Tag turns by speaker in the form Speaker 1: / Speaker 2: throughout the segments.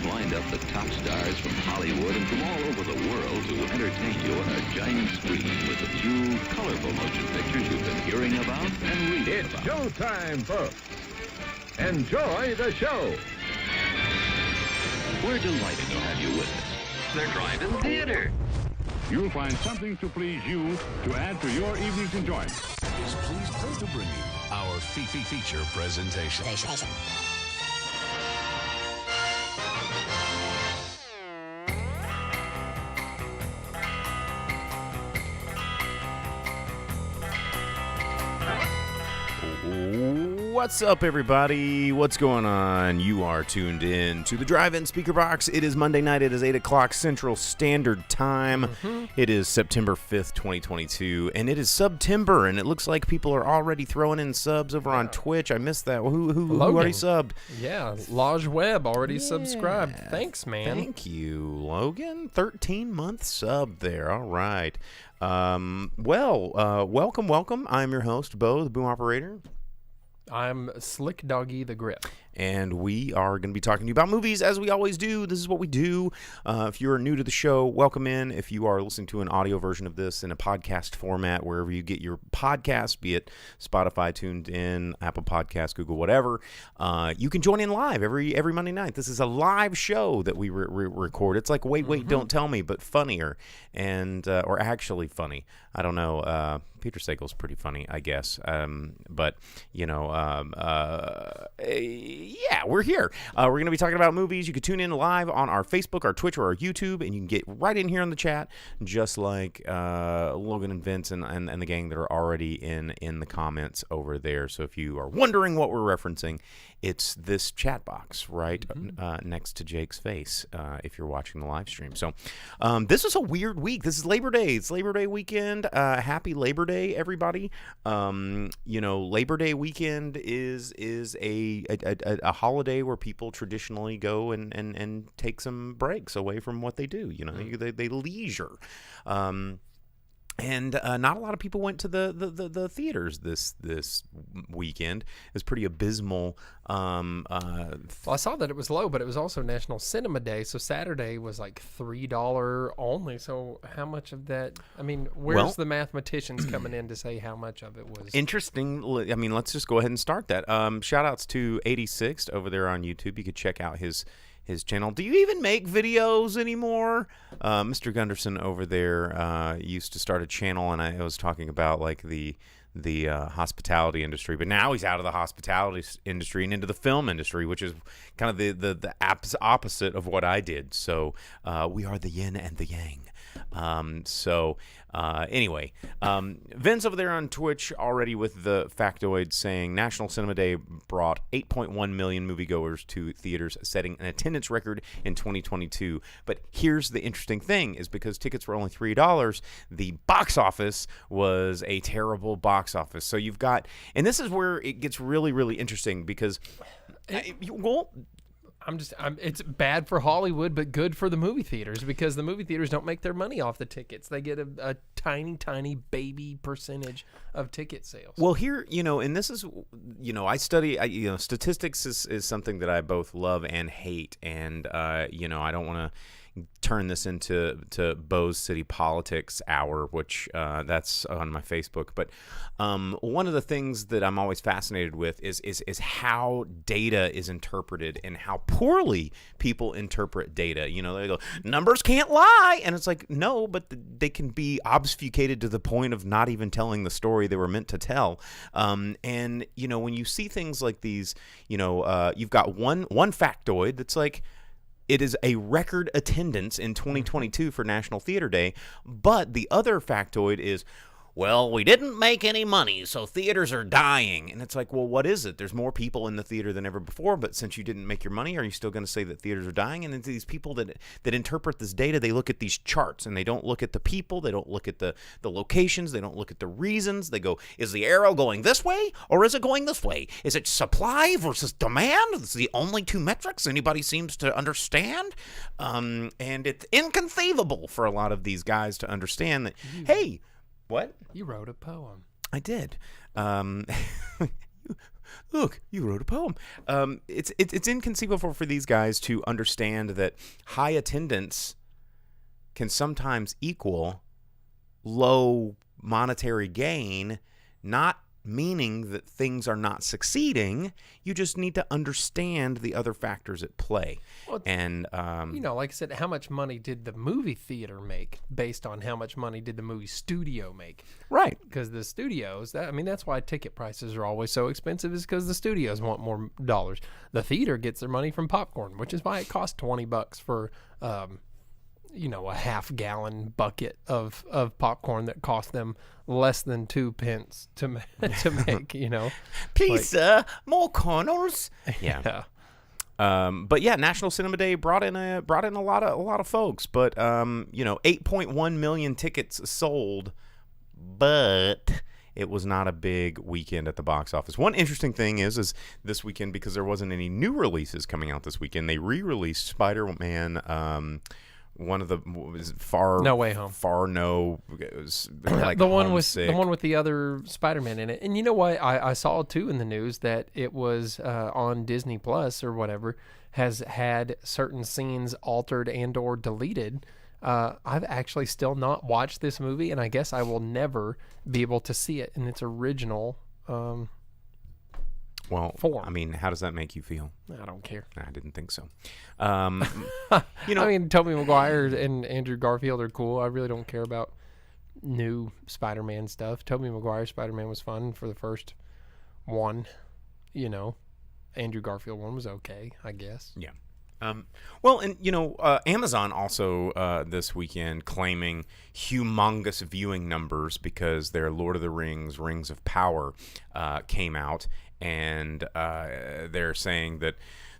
Speaker 1: lined up the top stars from Hollywood and from all over the world to entertain you on a giant screen with a few colorful motion pictures you've been hearing about and reading
Speaker 2: It's
Speaker 1: about.
Speaker 2: showtime, folks. Enjoy the show.
Speaker 1: We're delighted to have you with us.
Speaker 3: They're driving theater.
Speaker 4: You'll find something to please you to add to your evening's enjoyment.
Speaker 5: Is pleased to bring you our feature presentation.
Speaker 6: What's up, everybody? What's going on? You are tuned in to the Drive-In Speaker Box. It is Monday night. It is 8 o'clock Central Standard Time. It is September 5th, 2022, and it is Subtember, and it looks like people are already throwing in subs over on Twitch. I missed that. Who already subbed?
Speaker 7: Yeah, Lodge Webb already subscribed. Thanks, man.
Speaker 6: Thank you, Logan. 13-month sub there. All right. Welcome. I'm your host, Bo, the Boom Operator.
Speaker 7: I'm Slick Doggy the Grip.
Speaker 6: And we are going to be talking to you about movies, as we always do. This is what we do. If you're new to the show, welcome in. If you are listening to an audio version of this in a podcast format, wherever you get your podcast, be it Spotify, Tuned In, Apple Podcasts, Google, whatever, you can join in live every Monday night. This is a live show that we record. It's like Wait, Don't Tell Me, but funnier, and or actually funny. I don't know. Peter Sagal's pretty funny, I guess. But, you know, yeah, we're here. We're going to be talking about movies. You can tune in live on our Facebook, our Twitch, or our YouTube, and you can get right in here on the chat, just like Logan and Vince and the gang that are already in the comments over there. So if you are wondering what we're referencing, it's this chat box right next to Jake's face if you're watching the live stream. So this is a weird week. This is Labor Day. It's Labor Day weekend. Happy Labor Day, everybody. You know, Labor Day weekend is a holiday where people traditionally go and take some breaks away from what they do. You know, they leisure. And not a lot of people went to the theaters this weekend. It was pretty abysmal.
Speaker 7: Well, I saw that it was low, but it was also National Cinema Day, so Saturday was like $3 only. So how much of that? I mean, where's the mathematicians coming in to say how much of it was?
Speaker 6: Interesting. I mean, let's just go ahead and start that. Shout outs to 86 over there on YouTube. You could check out his channel. Do you even make videos anymore? Mr. Gunderson over there used to start a channel, and I was talking about like the hospitality industry, but now he's out of the hospitality industry and into the film industry, which is kind of the opposite of what I did. So we are the yin and the yang. Anyway, Vince over there on Twitch already with the factoid saying National Cinema Day brought 8.1 million moviegoers to theaters, setting an attendance record in 2022. But here's the interesting thing is because tickets were only $3, the box office was a terrible box office. So you've got, and this is where it gets really, really interesting because,
Speaker 7: it's bad for Hollywood, but good for the movie theaters because the movie theaters don't make their money off the tickets. They get a tiny, tiny baby percentage of ticket sales.
Speaker 6: Well, here, you know, and this is, you know, I study, statistics is something that I both love and hate. And, you know, I don't want to turn this into Bo's City Politics Hour, which that's on my Facebook. But one of the things that I'm always fascinated with is how data is interpreted and how poorly people interpret data. You know, they go, numbers can't lie. And it's like, no, but they can be obfuscated to the point of not even telling the story they were meant to tell. And, you know, when you see things like these, you know, you've got one factoid that's like, it is a record attendance in 2022 for National Theater Day, but the other factoid is, well, we didn't make any money, so theaters are dying. And it's like, well, what is it? There's more people in the theater than ever before, but since you didn't make your money, are you still going to say that theaters are dying? And these people that interpret this data, they look at these charts, and they don't look at the people, they don't look at the locations, they don't look at the reasons. They go, is the arrow going this way, or is it going this way? Is it supply versus demand? It's the only two metrics anybody seems to understand. And it's inconceivable for a lot of these guys to understand that, hey, what?
Speaker 7: You wrote a poem.
Speaker 6: I did. look, you wrote a poem. It's inconceivable for these guys to understand that high attendance can sometimes equal low monetary gain, not meaning that things are not succeeding. You just need to understand the other factors at play.
Speaker 7: Well,
Speaker 6: and
Speaker 7: like I said, how much money did the movie theater make based on how much money did the movie studio make?
Speaker 6: Right.
Speaker 7: Because the studios, that's why ticket prices are always so expensive, is because the studios want more dollars. The theater gets their money from popcorn, which is why it costs $20 for a half-gallon bucket of popcorn that cost them less than 2 pence to make.
Speaker 6: Please, sir, more corners. Yeah. But yeah, National Cinema Day brought in a lot of folks. But 8.1 million tickets sold, but it was not a big weekend at the box office. One interesting thing is this weekend, because there wasn't any new releases coming out this weekend, they re-released Spider-Man. One of the
Speaker 7: No Way Home.
Speaker 6: It was like
Speaker 7: the one with the other Spider-Man in it. And you know what? I saw too in the news that it was on Disney Plus or whatever has had certain scenes altered and or deleted. I've actually still not watched this movie, and I guess I will never be able to see it in its original form.
Speaker 6: I mean, how does that make you feel?
Speaker 7: I don't care.
Speaker 6: I didn't think so.
Speaker 7: Tobey Maguire and Andrew Garfield are cool. I really don't care about new Spider-Man stuff. Tobey Maguire's Spider-Man was fun for the first one. Andrew Garfield one was okay, I guess.
Speaker 6: Yeah. Amazon also this weekend claiming humongous viewing numbers because their Lord of the Rings, Rings of Power came out. And they're saying that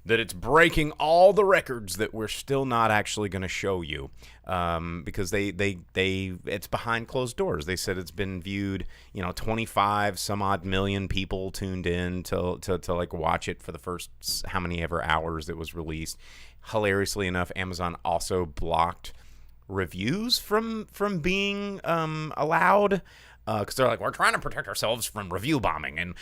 Speaker 6: it's breaking all the records that we're still not actually going to show you because it's behind closed doors. They said it's been viewed, 25 some odd million people tuned in to like watch it for the first how many ever hours it was released. Hilariously enough, Amazon also blocked reviews from being allowed. Because they're like, we're trying to protect ourselves from review bombing, and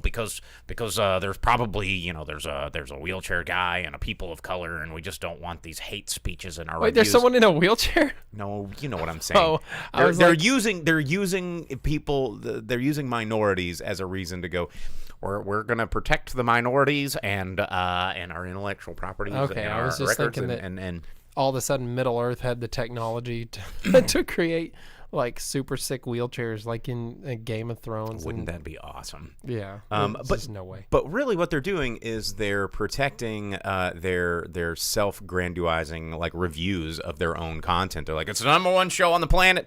Speaker 6: because there's probably there's a wheelchair guy and a people of color, and we just don't want these hate speeches in our reviews.
Speaker 7: Wait, there's someone in a wheelchair?
Speaker 6: No, you know what I'm saying. They're using people, they're using minorities as a reason to go. We're going to protect the minorities and our intellectual properties.
Speaker 7: Okay,
Speaker 6: and
Speaker 7: I was
Speaker 6: our
Speaker 7: just
Speaker 6: records
Speaker 7: thinking that
Speaker 6: and
Speaker 7: all of a sudden Middle Earth had the technology to create like super sick wheelchairs, like in Game of Thrones.
Speaker 6: Wouldn't that be awesome?
Speaker 7: Yeah,
Speaker 6: but
Speaker 7: there's no way.
Speaker 6: But really, what they're doing is they're protecting their self-grandizing like reviews of their own content. They're like, it's the #1 show on the planet.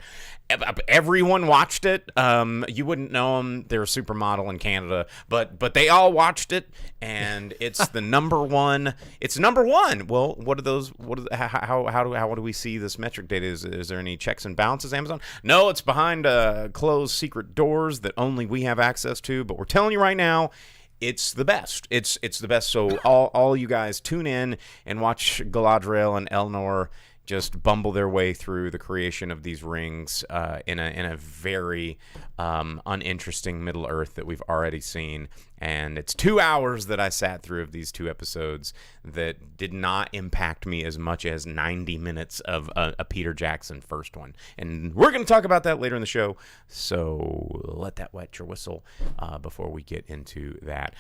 Speaker 6: Everyone watched it. You wouldn't know them. They're a supermodel in Canada, but they all watched it, and it's the #1. It's #1. Well, what are those? How do we see this metric data? Is there any checks and balances, Amazon? No, it's behind closed secret doors that only we have access to. But we're telling you right now, it's the best. It's the best. So all you guys tune in and watch Galadriel and Elnor just bumble their way through the creation of these rings in a very uninteresting Middle Earth that we've already seen. And it's 2 hours that I sat through of these 2 episodes that did not impact me as much as 90 minutes of a Peter Jackson first one. And we're going to talk about that later in the show, so let that wet your whistle before we get into that.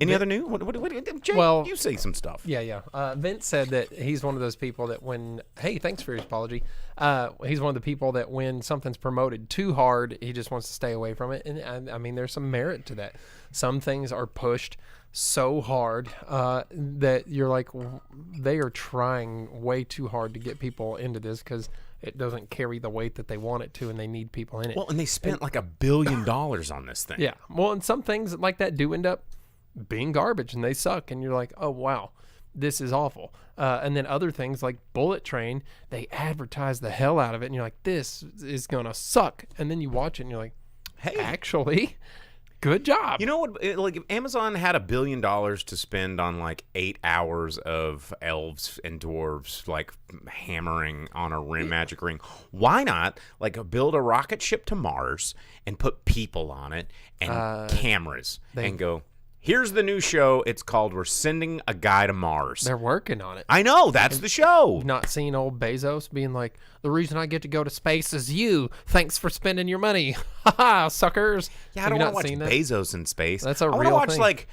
Speaker 6: Any other news? What, Jay, you say some stuff.
Speaker 7: Yeah. Vince said that he's one of those people that hey, thanks for your apology. He's one of the people that when something's promoted too hard, he just wants to stay away from it. And I mean, there's some merit to that. Some things are pushed so hard that you're like, they are trying way too hard to get people into this because it doesn't carry the weight that they want it to, and they need people in it.
Speaker 6: Well, and they spent like $1 billion on this thing.
Speaker 7: Yeah. Well, and some things like that do end up being garbage and they suck, and you're like, oh wow, this is awful. And then other things like Bullet Train, they advertise the hell out of it, and you're like, this is gonna suck. And then you watch it and you're like, hey, actually Good job.
Speaker 6: You know what? Like, if Amazon had $1 billion to spend on like 8 hours of elves and dwarves like hammering on a magic ring, why not like build a rocket ship to Mars and put people on it and cameras and go, here's the new show. It's called We're Sending a Guy to Mars.
Speaker 7: They're working on it.
Speaker 6: I know. That's the show.
Speaker 7: Not seeing old Bezos being like, the reason I get to go to space is you. Thanks for spending your money. Ha ha, suckers.
Speaker 6: Yeah, I don't want to watch Bezos in space.
Speaker 7: That's a
Speaker 6: I
Speaker 7: real
Speaker 6: want to watch
Speaker 7: thing.
Speaker 6: like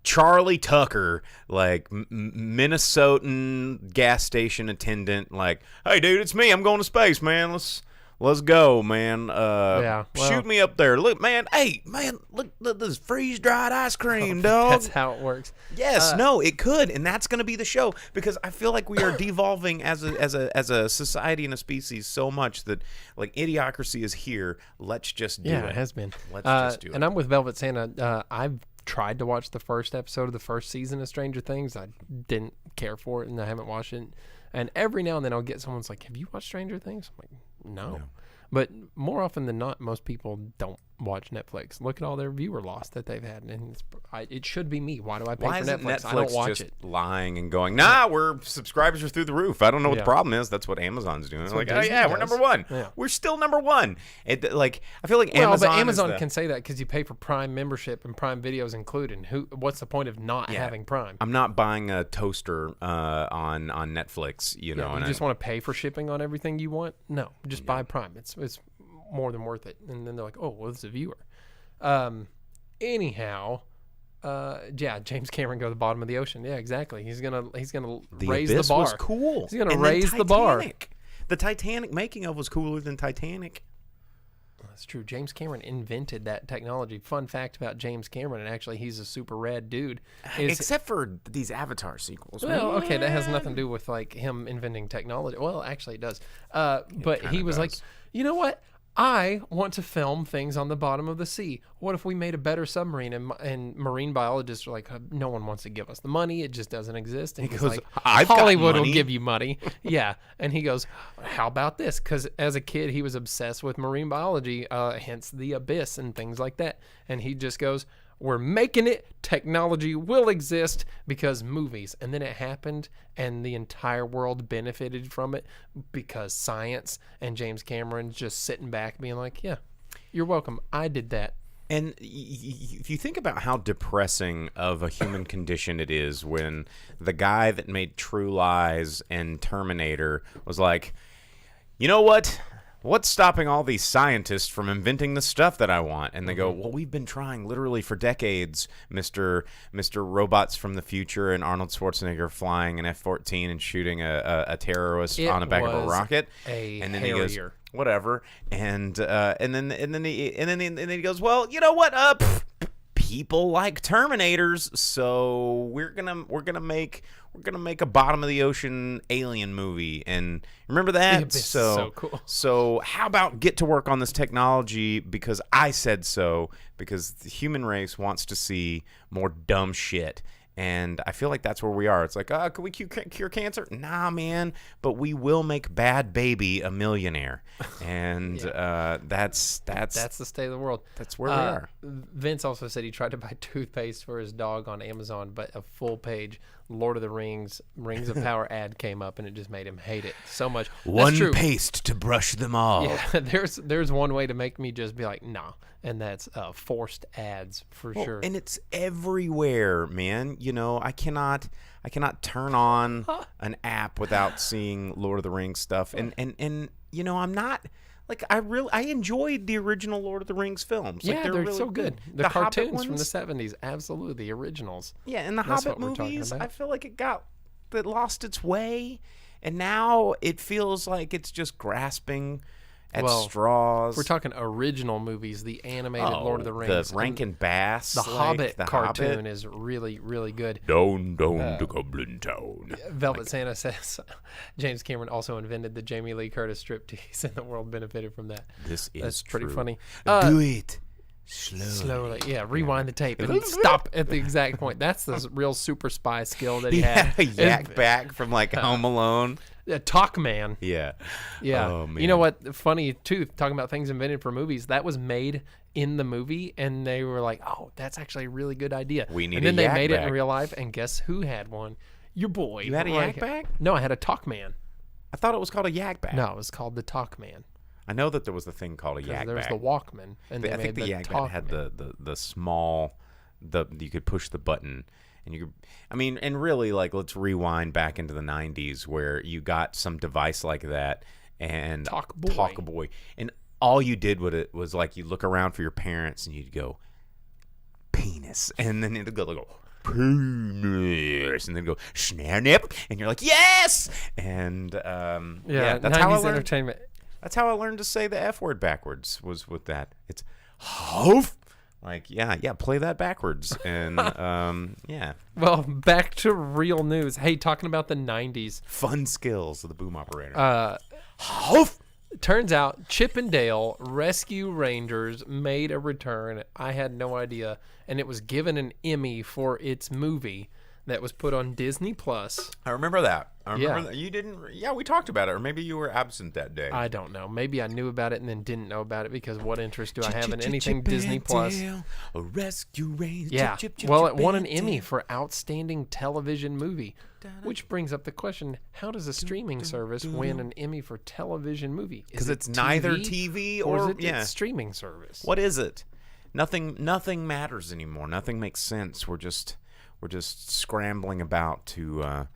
Speaker 6: Charlie Tucker, like Minnesotan gas station attendant, like, hey dude, it's me. I'm going to space, man. Let's go, man. Shoot me up there. Look, man. Hey, man. Look at this freeze-dried ice cream, dog.
Speaker 7: That's how it works.
Speaker 6: Yes, no, it could, and that's going to be the show because I feel like we are devolving as a society and a species so much that like idiocracy is here. Let's just do it.
Speaker 7: Yeah, it has been.
Speaker 6: Let's just do it.
Speaker 7: And I'm with Velvet Santa. I've tried to watch the first episode of the first season of Stranger Things. I didn't care for it, and I haven't watched it. And every now and then I'll get someone's like, "Have you watched Stranger Things?" I'm like, No. But more often than not, most people don't watch Netflix. Look at all their viewer loss that they've had, and it should be me. Why do I pay for Netflix? I don't watch
Speaker 6: just
Speaker 7: it.
Speaker 6: Lying and going, we're subscribers are through the roof. I don't know what the problem is. That's what Amazon's doing. They're like, oh yeah, we're number one. Yeah. We're still number one. I feel like Amazon.
Speaker 7: But Amazon can say that because you pay for Prime membership and Prime Videos included. What's the point of not having Prime?
Speaker 6: I'm not buying a toaster on Netflix. You know,
Speaker 7: you just want to pay for shipping on everything you want. No, just buy Prime. It's more than worth it. And then they're like, oh, well, it's a viewer. Anyhow, James Cameron go to the bottom of the ocean. Yeah, exactly. He's gonna raise the bar.
Speaker 6: Was cool.
Speaker 7: He's gonna raise the bar.
Speaker 6: The Titanic making of was cooler than Titanic.
Speaker 7: That's true. James Cameron invented that technology. Fun fact about James Cameron, and actually he's a super rad dude.
Speaker 6: Except for these Avatar sequels.
Speaker 7: Well, okay, that has nothing to do with like him inventing technology. Well, actually it does. But he was like, you know what? I want to film things on the bottom of the sea. What if we made a better submarine? And marine biologists are like, no one wants to give us the money. It just doesn't exist. And he goes, like, Hollywood will give you money. Yeah. And he goes, how about this? Because as a kid, he was obsessed with marine biology, hence the abyss and things like that. And he just goes, we're making it. Technology will exist because movies. And then it happened, and the entire world benefited from it because science and James Cameron just sitting back being like, yeah, you're welcome. I did that.
Speaker 6: And if you think about how depressing of a human condition it is when the guy that made True Lies and Terminator was like, you know what? What's stopping all these scientists from inventing the stuff that I want? And they go, well, we've been trying literally for decades, Mr. Robots from the Future and Arnold Schwarzenegger flying an F-14 and shooting a terrorist on the back of a rocket.
Speaker 7: And then
Speaker 6: he goes, whatever. And then he goes, well, you know what? People like Terminators, so we're gonna make a bottom of the ocean alien movie. And remember that?
Speaker 7: So cool.
Speaker 6: So how about get to work on this technology because I said so, because the human race wants to see more dumb shit. And I feel like that's where we are. It's like, can we cure cancer? Nah, man. But we will make Bad Baby a millionaire. And that's the
Speaker 7: state of the world.
Speaker 6: That's where we are.
Speaker 7: Vince also said he tried to buy toothpaste for his dog on Amazon, but a full page Lord of the Rings of Power ad came up, and it just made him hate it so much.
Speaker 6: One paste to brush them all.
Speaker 7: Yeah, there's one way to make me just be like, nah, and that's forced ads for sure.
Speaker 6: And it's everywhere, man. You know, I cannot turn on an app without seeing Lord of the Rings stuff. And you know, I'm not like I enjoyed the original Lord of the Rings films.
Speaker 7: Yeah,
Speaker 6: like,
Speaker 7: they're
Speaker 6: really
Speaker 7: so good. The cartoons from the
Speaker 6: Hobbit
Speaker 7: 70s, absolutely the originals.
Speaker 6: Yeah, and the Hobbit movies, I feel like it lost its way, and now it feels like it's just grasping at straws.
Speaker 7: We're talking original movies, the animated Lord of the Rings.
Speaker 6: The Rankin Bass.
Speaker 7: The Hobbit cartoon is really, really good.
Speaker 6: Down to Goblin Town.
Speaker 7: Velvet Santa says James Cameron also invented the Jamie Lee Curtis striptease, and the world benefited from that. That's pretty funny.
Speaker 6: Do it slowly.
Speaker 7: Yeah, rewind the tape and stop at the exact point. That's the real super spy skill that he had.
Speaker 6: Yak back from like Home Alone.
Speaker 7: Talk Man.
Speaker 6: Yeah.
Speaker 7: Yeah.
Speaker 6: Oh, man.
Speaker 7: You know what? Funny too, talking about things invented for movies, that was made in the movie, and they were like, "Oh, that's actually a really good idea."
Speaker 6: We need
Speaker 7: and then
Speaker 6: a
Speaker 7: they
Speaker 6: yak
Speaker 7: made it
Speaker 6: bag.
Speaker 7: in real life, and guess who had one? Your boy.
Speaker 6: You had a yak bag?
Speaker 7: No, I had a Talkman.
Speaker 6: I thought it was called a yak bag.
Speaker 7: No, it was called the Talkman.
Speaker 6: I know that there was a thing called a yak
Speaker 7: There was
Speaker 6: bag.
Speaker 7: the Walkman, and
Speaker 6: I think the yak bag had the small, you could push the button, and you could, I mean, and really, like, let's rewind back into the 90s where you got some device like that, and Talk-a-Boy, and all you did with it was, like, you look around for your parents, and you'd go, penis, and then it'd go, penis, and then go, Schneider, and you're like, yes! And, that's how I learned.
Speaker 7: Entertainment.
Speaker 6: That's how I learned to say the F word backwards, was with that. It's hoof. Like, play that backwards. And, yeah.
Speaker 7: Well, back to real news. Hey, talking about the 90s.
Speaker 6: Fun skills of the boom operator.
Speaker 7: Hoof. Turns out Chip and Dale Rescue Rangers made a return. I had no idea. And it was given an Emmy for its movie that was put on Disney Plus.
Speaker 6: I remember that.
Speaker 7: Yeah.
Speaker 6: That. You didn't. Yeah, we talked about it, or maybe you were absent that day.
Speaker 7: I don't know. Maybe I knew about it and then didn't know about it because what interest do I have in anything Disney Plus?
Speaker 6: A Rescue Ranger.
Speaker 7: Yeah. Well, it won an Emmy for Outstanding Television Movie, which brings up the question: how does a streaming service win an Emmy for television movie?
Speaker 6: Because it's neither TV
Speaker 7: or is it
Speaker 6: yeah.
Speaker 7: its streaming service?
Speaker 6: What is it? Nothing matters anymore. Nothing makes sense. We're just scrambling about to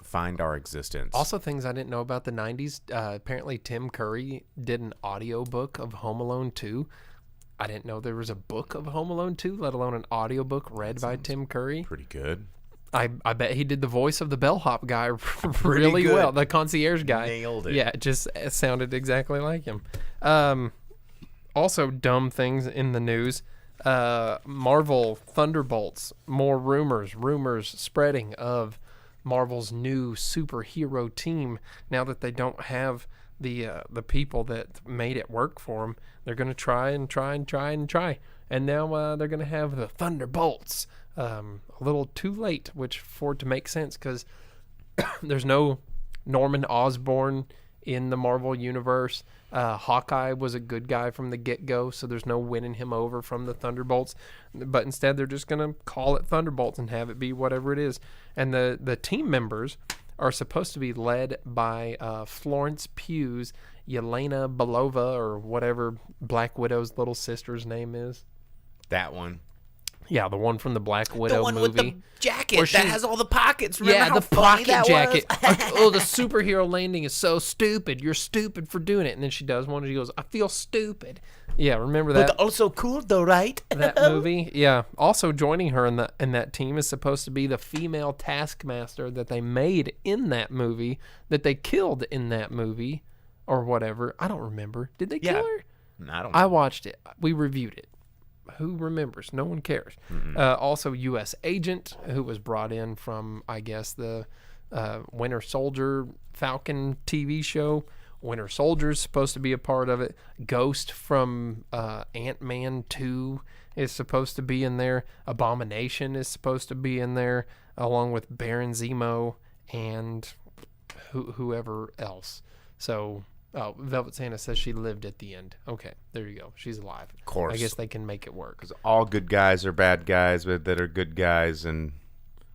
Speaker 6: find our existence.
Speaker 7: Also, things I didn't know about the 90s. Apparently, Tim Curry did an audiobook of Home Alone 2. I didn't know there was a book of Home Alone 2, let alone an audiobook read by Tim Curry.
Speaker 6: Pretty good.
Speaker 7: I bet he did the voice of the bellhop guy really
Speaker 6: good.
Speaker 7: well. The concierge guy.
Speaker 6: Nailed it.
Speaker 7: Yeah, it just sounded exactly like him. Also, dumb things in the news. Marvel Thunderbolts, more rumors spreading of Marvel's new superhero team. Now that they don't have the people that made it work for them, they're going to try. And now they're going to have the Thunderbolts. A little too late, for it to make sense, because there's no Norman Osborn in the Marvel universe. Hawkeye was a good guy from the get-go, so there's no winning him over from the Thunderbolts. But instead, they're just going to call it Thunderbolts and have it be whatever it is. And the team members are supposed to be led by Florence Pugh's Yelena Belova, or whatever Black Widow's little sister's name is.
Speaker 6: That one.
Speaker 7: Yeah, the one from the Black Widow movie.
Speaker 6: With the jacket that has all the pockets. Remember
Speaker 7: Yeah,
Speaker 6: how
Speaker 7: the
Speaker 6: funny
Speaker 7: pocket
Speaker 6: that
Speaker 7: jacket.
Speaker 6: was?
Speaker 7: Oh, the superhero landing is so stupid. You're stupid for doing it. And then she does one and she goes, I feel stupid. Yeah, remember that?
Speaker 6: But also cool though, right?
Speaker 7: That movie? Yeah. Also joining her in that team is supposed to be the female Taskmaster that they made in that movie, that they killed in that movie, or whatever. I don't remember. Did they kill her?
Speaker 6: No, I don't know.
Speaker 7: I watched it. We reviewed it. Who remembers? No one cares. Also, U.S. Agent, who was brought in from, I guess, the Winter Soldier Falcon TV show. Winter Soldier's supposed to be a part of it. Ghost from Ant-Man 2 is supposed to be in there. Abomination is supposed to be in there, along with Baron Zemo and whoever else. So... Oh, Velvet Santa says she lived at the end. Okay, there you go. She's alive.
Speaker 6: Of course.
Speaker 7: I guess they can make it work.
Speaker 6: Because all good guys are bad guys, but that are good guys, and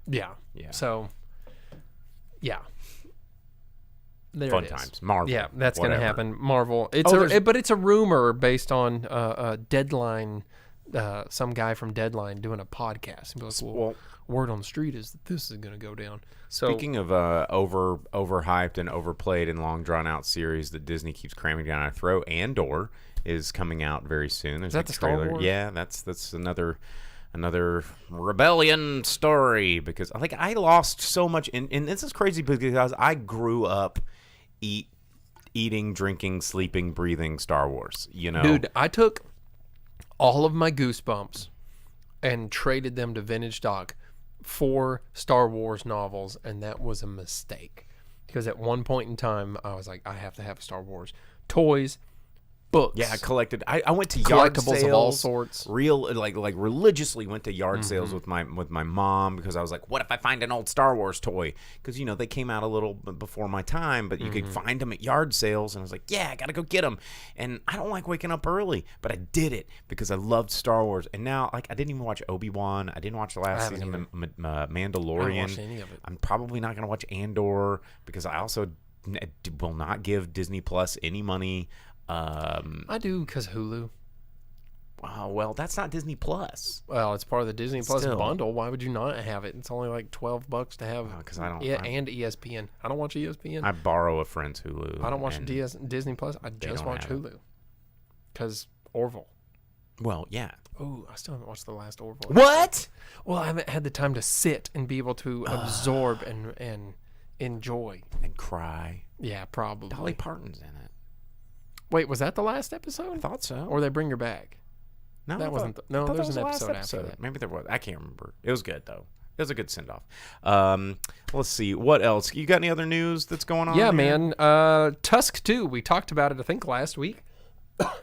Speaker 7: yeah. So, yeah. There
Speaker 6: fun
Speaker 7: it is.
Speaker 6: times. Marvel.
Speaker 7: Yeah, that's going to
Speaker 6: whatever.
Speaker 7: happen. Marvel. But it's a rumor based on a Deadline. Some guy from Deadline doing a podcast. And be like, well, word on the street is that this is going to go down. So,
Speaker 6: speaking of overhyped and overplayed and long drawn out series that Disney keeps cramming down our throat, Andor is coming out very soon. There's
Speaker 7: is that the Star Wars?
Speaker 6: Yeah, that's another rebellion story, because I lost so much, and this is crazy because I grew up eating, drinking, sleeping, breathing Star Wars. You know,
Speaker 7: dude, I took all of my Goosebumps and traded them to Vintage Doc for Star Wars novels, and that was a mistake, because at one point in time I was like, I have to have Star Wars toys, books.
Speaker 6: Yeah, I collected. I went to yard
Speaker 7: Collectibles
Speaker 6: sales
Speaker 7: of all sorts.
Speaker 6: like religiously went to yard sales with my mom because I was like, what if I find an old Star Wars toy? Because they came out a little before my time, but you could find them at yard sales, and I was like, yeah, I gotta go get them. And I don't like waking up early, but I did it because I loved Star Wars. And now, like, I didn't even watch Obi-Wan. I didn't watch the last season of Mandalorian.
Speaker 7: I didn't watch any of it.
Speaker 6: I'm probably not gonna watch Andor because I also will not give Disney Plus any money.
Speaker 7: I do because Hulu.
Speaker 6: Well, that's not Disney Plus.
Speaker 7: Well, it's part of the Disney Plus
Speaker 6: Still.
Speaker 7: bundle. Why would you not have it? It's only like $12 to have.
Speaker 6: Because I don't.
Speaker 7: And ESPN. I don't watch ESPN.
Speaker 6: I borrow a friend's Hulu.
Speaker 7: I don't watch Disney Plus. I just
Speaker 6: don't
Speaker 7: watch
Speaker 6: have it.
Speaker 7: Hulu. Because Orville.
Speaker 6: Well, yeah.
Speaker 7: Oh, I still haven't watched the last Orville.
Speaker 6: What?
Speaker 7: Well, I haven't had the time to sit and be able to absorb and enjoy.
Speaker 6: And cry.
Speaker 7: Yeah, probably.
Speaker 6: Dolly Parton's in it.
Speaker 7: Wait, was that the last episode?
Speaker 6: I thought so.
Speaker 7: Or they bring her back?
Speaker 6: No,
Speaker 7: that wasn't. No,
Speaker 6: I thought
Speaker 7: there's
Speaker 6: that
Speaker 7: an
Speaker 6: was the
Speaker 7: episode
Speaker 6: last
Speaker 7: after that.
Speaker 6: Maybe there was. I can't remember. It was good though. It was a good send off. Let's see what else. You got any other news that's going on?
Speaker 7: Yeah,
Speaker 6: here?
Speaker 7: man. Tusk 2. We talked about it, I think, last week.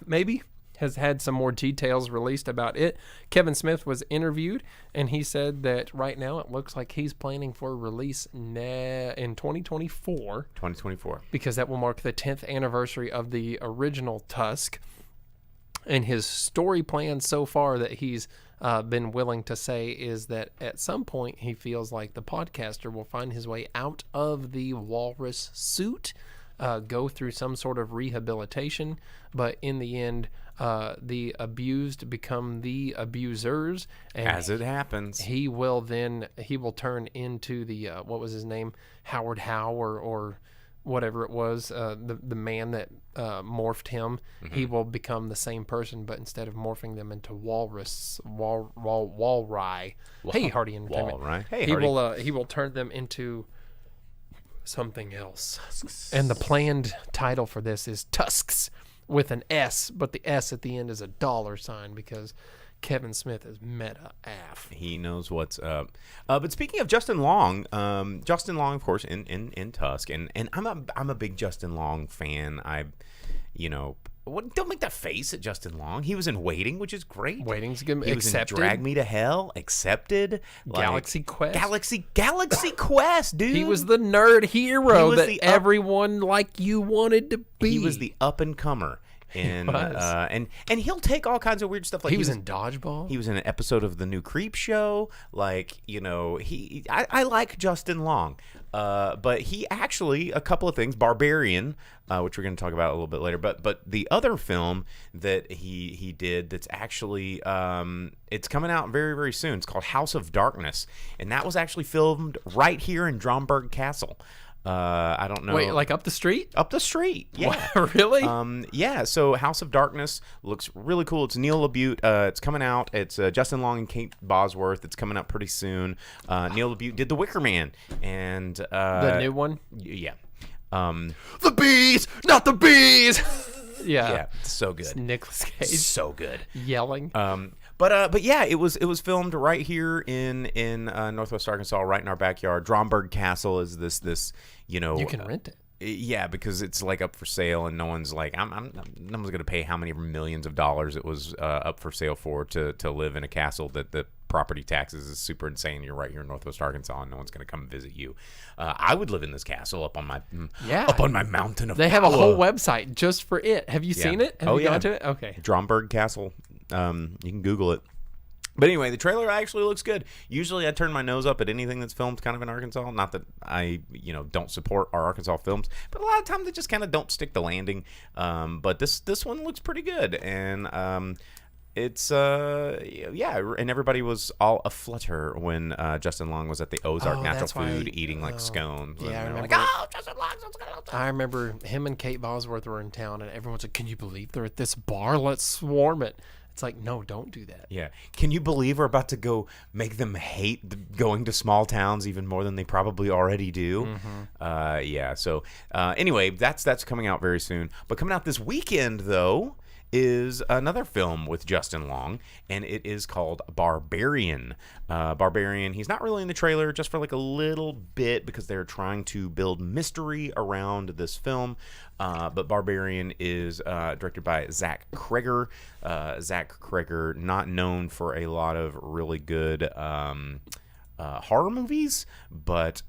Speaker 7: Maybe. Has had some more details released about it. Kevin Smith was interviewed, and he said that right now it looks like he's planning for release in 2024.
Speaker 6: 2024.
Speaker 7: Because that will mark the 10th anniversary of the original Tusk. And his story plan so far that he's been willing to say is that at some point he feels like the podcaster will find his way out of the walrus suit, go through some sort of rehabilitation, but in the end, the abused become the abusers. And
Speaker 6: as it happens,
Speaker 7: he will turn into the what was his name, Howard Howe or whatever it was, the man that morphed him. He will become the same person, but instead of morphing them into walrus. Hey, Hardy Entertainment.
Speaker 6: Walrus. Hey,
Speaker 7: he will turn them into something else. And the planned title for this is Tusks with an S, but the S at the end is a $sign because Kevin Smith is meta AF.
Speaker 6: He knows what's up. But speaking of Justin Long, of course, in Tusk, and I'm a big Justin Long fan. Don't make that face at Justin Long. He was in Waiting, which is great.
Speaker 7: Waiting's good.
Speaker 6: He was in Drag Me to Hell, Accepted,
Speaker 7: Galaxy Quest.
Speaker 6: Galaxy Quest, dude.
Speaker 7: He was the nerd hero that everyone like you wanted to be.
Speaker 6: He was the up and comer. And he'll take all kinds of weird stuff. Like
Speaker 7: he was in Dodgeball.
Speaker 6: He was in an episode of the new Creep Show. I like Justin Long, but he actually a couple of things. Barbarian, which we're going to talk about a little bit later. But the other film that he did that's actually it's coming out very, very soon. It's called House of Darkness, and that was actually filmed right here in Dromberg Castle. I don't know.
Speaker 7: Wait, like up the street?
Speaker 6: Up the street, yeah.
Speaker 7: Really?
Speaker 6: Yeah, so House of Darkness looks really cool. It's Neil LaBute. It's coming out. It's Justin Long and Kate Bosworth. It's coming out pretty soon. Neil LaBute did The Wicker Man. And
Speaker 7: the new one?
Speaker 6: Yeah.
Speaker 7: The bees! Not the bees!
Speaker 6: Yeah, it's so good.
Speaker 7: It's Nicolas Cage.
Speaker 6: So good.
Speaker 7: Yelling.
Speaker 6: But yeah, it was filmed right here in Northwest Arkansas, right in our backyard. Dromberg Castle is this
Speaker 7: you can rent it.
Speaker 6: Yeah, because it's like up for sale, and no one's like, no one's gonna pay how many millions of dollars it was up for sale for to live in a castle that the property taxes is super insane. You're right here in Northwest Arkansas, and no one's gonna come visit you. I would live in this castle up on my mountain of.
Speaker 7: They have a whole website just for it. Have you seen it? Have you gone to it? Okay.
Speaker 6: Dromberg Castle. You can Google it. But anyway, the trailer actually looks good. Usually I turn my nose up at anything that's filmed kind of in Arkansas. Not that I, don't support our Arkansas films, but a lot of times they just kind of don't stick the landing. But this one looks pretty good. And it's, and everybody was all aflutter when Justin Long was at the Ozark Natural Food eating like scones.
Speaker 7: Yeah, I remember.
Speaker 6: Like, Justin Long's
Speaker 7: I remember him and Kate Bosworth were in town, and everyone's like, "Can you believe they're at this bar? Let's swarm it." It's like, no, don't do that.
Speaker 6: Yeah. Can you believe we're about to go make them hate going to small towns even more than they probably already do? Mm-hmm. Yeah. So anyway, that's coming out very soon. But coming out this weekend, though, is another film with Justin Long, and it is called Barbarian. Barbarian, he's not really in the trailer, just for like a little bit, because they're trying to build mystery around this film. But Barbarian is directed by Zach Cregger. Zach Cregger, not known for a lot of really good horror movies, but